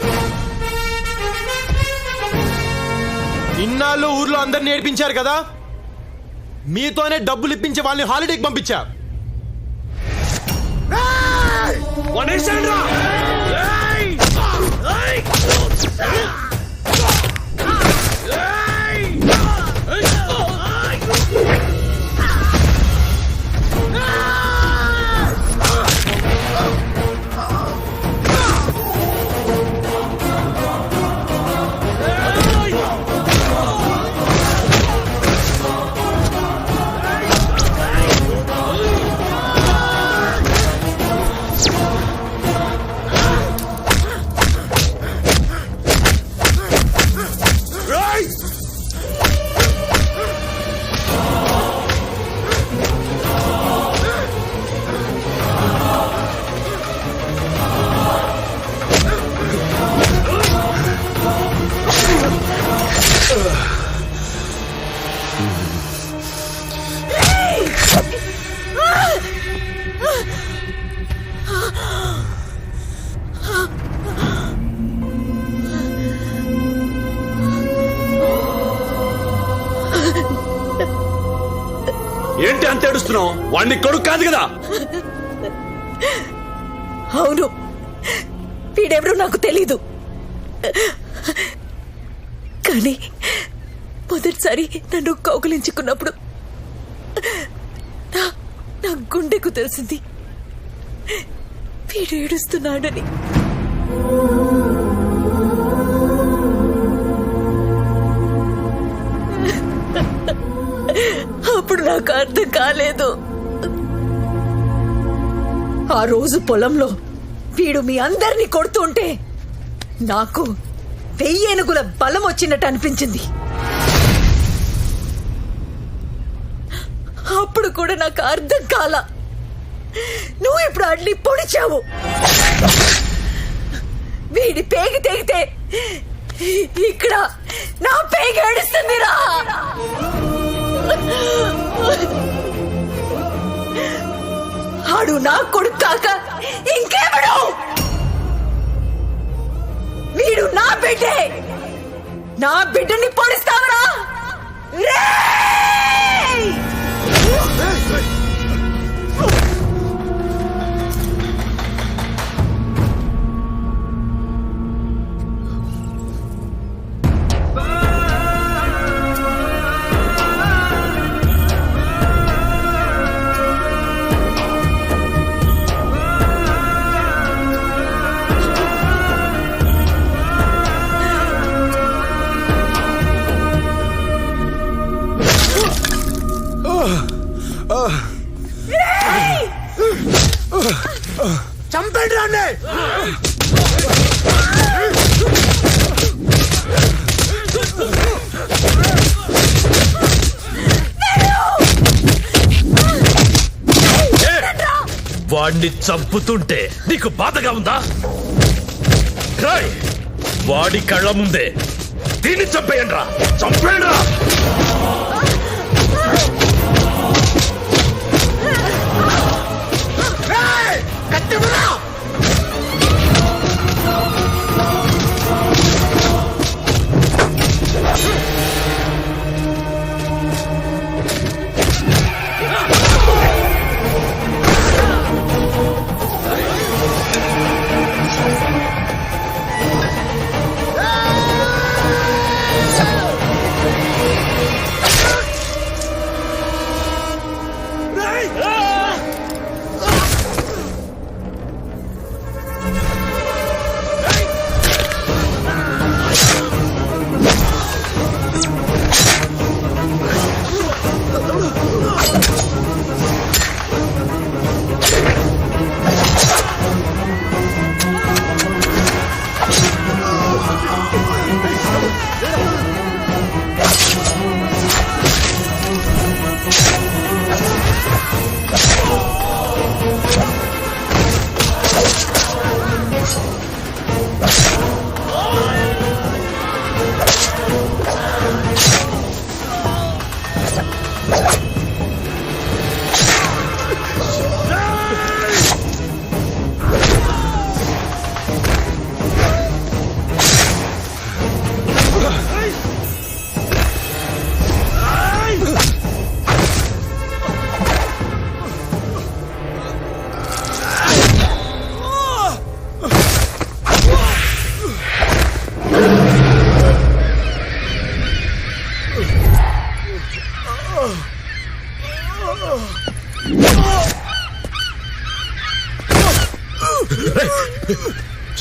ఇన్నాళ్ళు ఊర్లో అందరు నేర్పించారు కదా, మీతోనే డబ్బులు ఇప్పించి వాళ్ళని హాలిడేకి పంపించా. ఏంటి అంత ఏడుస్తున్నావు? వాడిని కొడుకు కాదు కదా? అవును, వీడెవరో నాకు తెలీదు. కానీ మొదటిసారి నన్ను కౌగిలించుకున్నప్పుడు నా గుండెకు తెలిసింది వీడు ఏడుస్తున్నాడని. అప్పుడు నాకు అర్థం కాలేదు. ఆ రోజు పొలంలో వీడు మీ అందరినీ కొడుతుంటే నాకు 1000 ఏనుగుల బలం వచ్చినట్టు అనిపించింది. అప్పుడు కూడా నాకు అర్థం కాల. నువ్వు ఇప్పుడు అడ్లీ పొడిచావు. వీడి పేగి తెగితే ఇక్కడ నా పేగి ఏడుస్తుందిరా. ఆడు నా కొడుకు కాక ఇంకేమడు? వీడు నా బిడ్డే. నా బిడ్డని పొడిస్తావరా? చంపండి రాండి. వాడిని చంపుతుంటే నీకు బాధగా ఉందా? రాయ్, వాడి కళ్ళ ముందే దీన్ని చంపేయండి రా, చంపేయండి రా.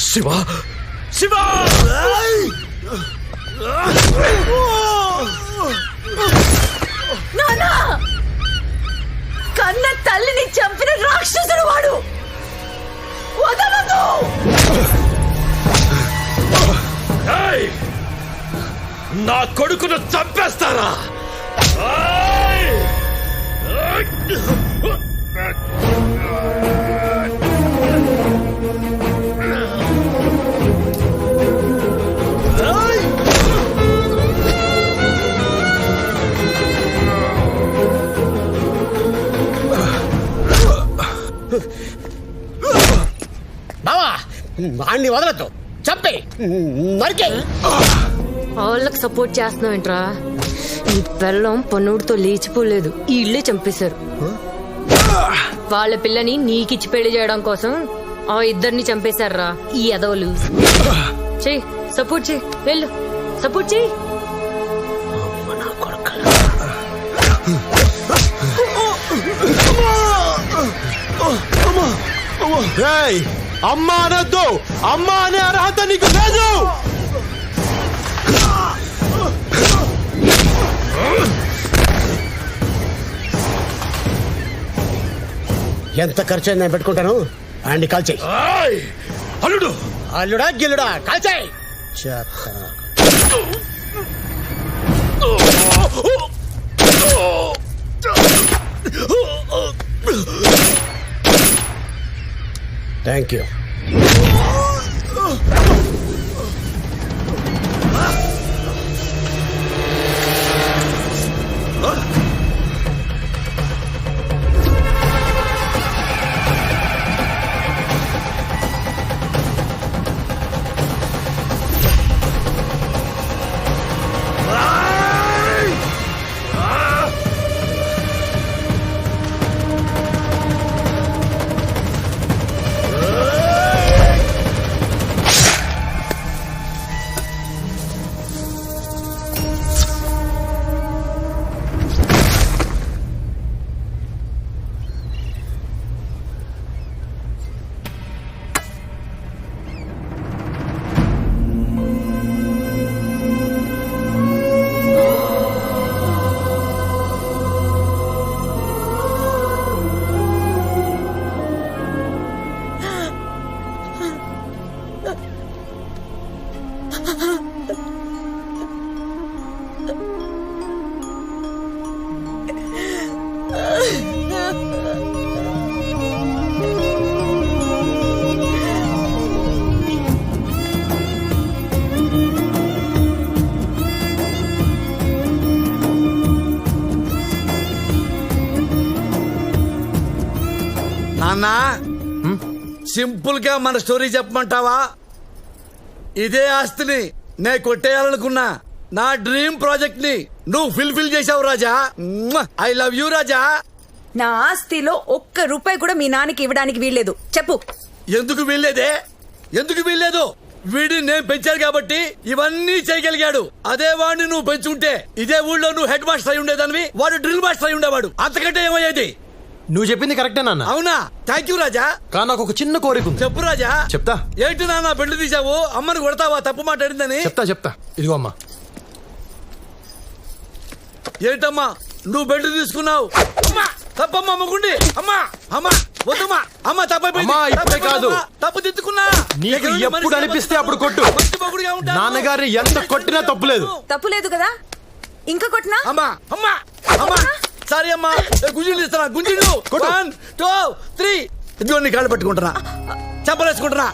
శివ శివ నానా కన్న తల్లిని చంపిన రాక్షసుడు వాడు వదలదు. ఏయ్! నా కొడుకును చంపేస్తారా? బావా వాణ్ణి వదలద్దు, చంపే నరికే. వాళ్ళకి సపోర్ట్ చేస్తున్నావేంట్రా? ఈ పెళ్ళం పన్నుడితో లేచిపోలేదు, ఈ ఇళ్ళే చంపేశారు. వాళ్ళ పిల్లని నీకిచ్చి పెళ్లి చేయడం కోసం ఆ ఇద్దరిని చంపేశారా ఈ ఎదవలు. చెయ్యి, సపోర్ట్ చెయ్యి, వెళ్ళు సపోర్ట్ చెయ్యి. అమ్మా అనొద్దు, అమ్మా అనే అర్హత నీకు లేదు. ఎంత ఖర్చు అయింది నేను పెట్టుకుంటాను. అండి కాల్చేయి. అల్లుడు అల్లుడా గిల్లుడా కాల్చేయి. Thank you. నాన్నా, సింపుల్ గా మన స్టోరీ చెప్పమంటావా? ఇదే ఆస్తిని నే కొట్టేయాలనుకున్నా నా డ్రీమ్ ప్రాజెక్ట్ ని నువ్వు ఫిల్ఫిల్ చేసావు రాజా. ఐ లవ్ యూ రాజా. నా ఆస్తిలో ఒక్క రూపాయి కూడా మీ నాన్నకి ఇవ్వడానికి వీల్లేదు. చెప్పు. ఎందుకు వీల్లేదే? ఎందుకు వీల్లేదు? వీడిని నేను పెంచాను కాబట్టి ఇవన్నీ చేయగలిగాడు. అదే వాడిని నువ్వు పెంచుంటే ఇదే ఊళ్ళో నువ్వు హెడ్ మాస్టర్ అయి ఉండేదానివి, వాడు డ్రిల్ మాస్టర్ అయి ఉండేవాడు. అంతకంటే ఏమయ్యేది? నువ్వు చెప్పింది కరెక్టే నాన్న. అవునా? థ్యాంక్ యూ రాజా. కానీ నాకు ఒక చిన్న కోరిక ఉంది. చెప్పు రాజా. చెప్తా. ఏంటి నాన్న బెల్ట్ తీసావు? అమ్మని కొడతావా తప్పు మాట్లాడిందని? చెప్తా. ఇదిగో అమ్మా. ఏంటమ్మా నువ్వు బెల్ట్ తీసుకున్నావు? అమ్మా తప్పమ్మా మొగుండి. అమ్మా అమ్మా వద్దమ్మా. అమ్మా అమ్మా, ఇప్పుడే కాదు. తప్పు తిట్టుకున్నా. నీకు ఎప్పుడు అనిపిస్తే అప్పుడు కొట్టు. నాన్నగారిని ఎంత కొట్టినా తప్పులేదు. తప్పులేదు కదా? ఇంకా కొట్టినా? అమ్మా అమ్మా అమ్మా సారీ అమ్మా. గుంజిళ్ళు ఇస్తానా? గుంజిళ్ళు 1 2 3. ఇదిగో నీ కాళ్ళు పట్టుకుంటున్నా, చెప్పలేసుకుంటున్నా.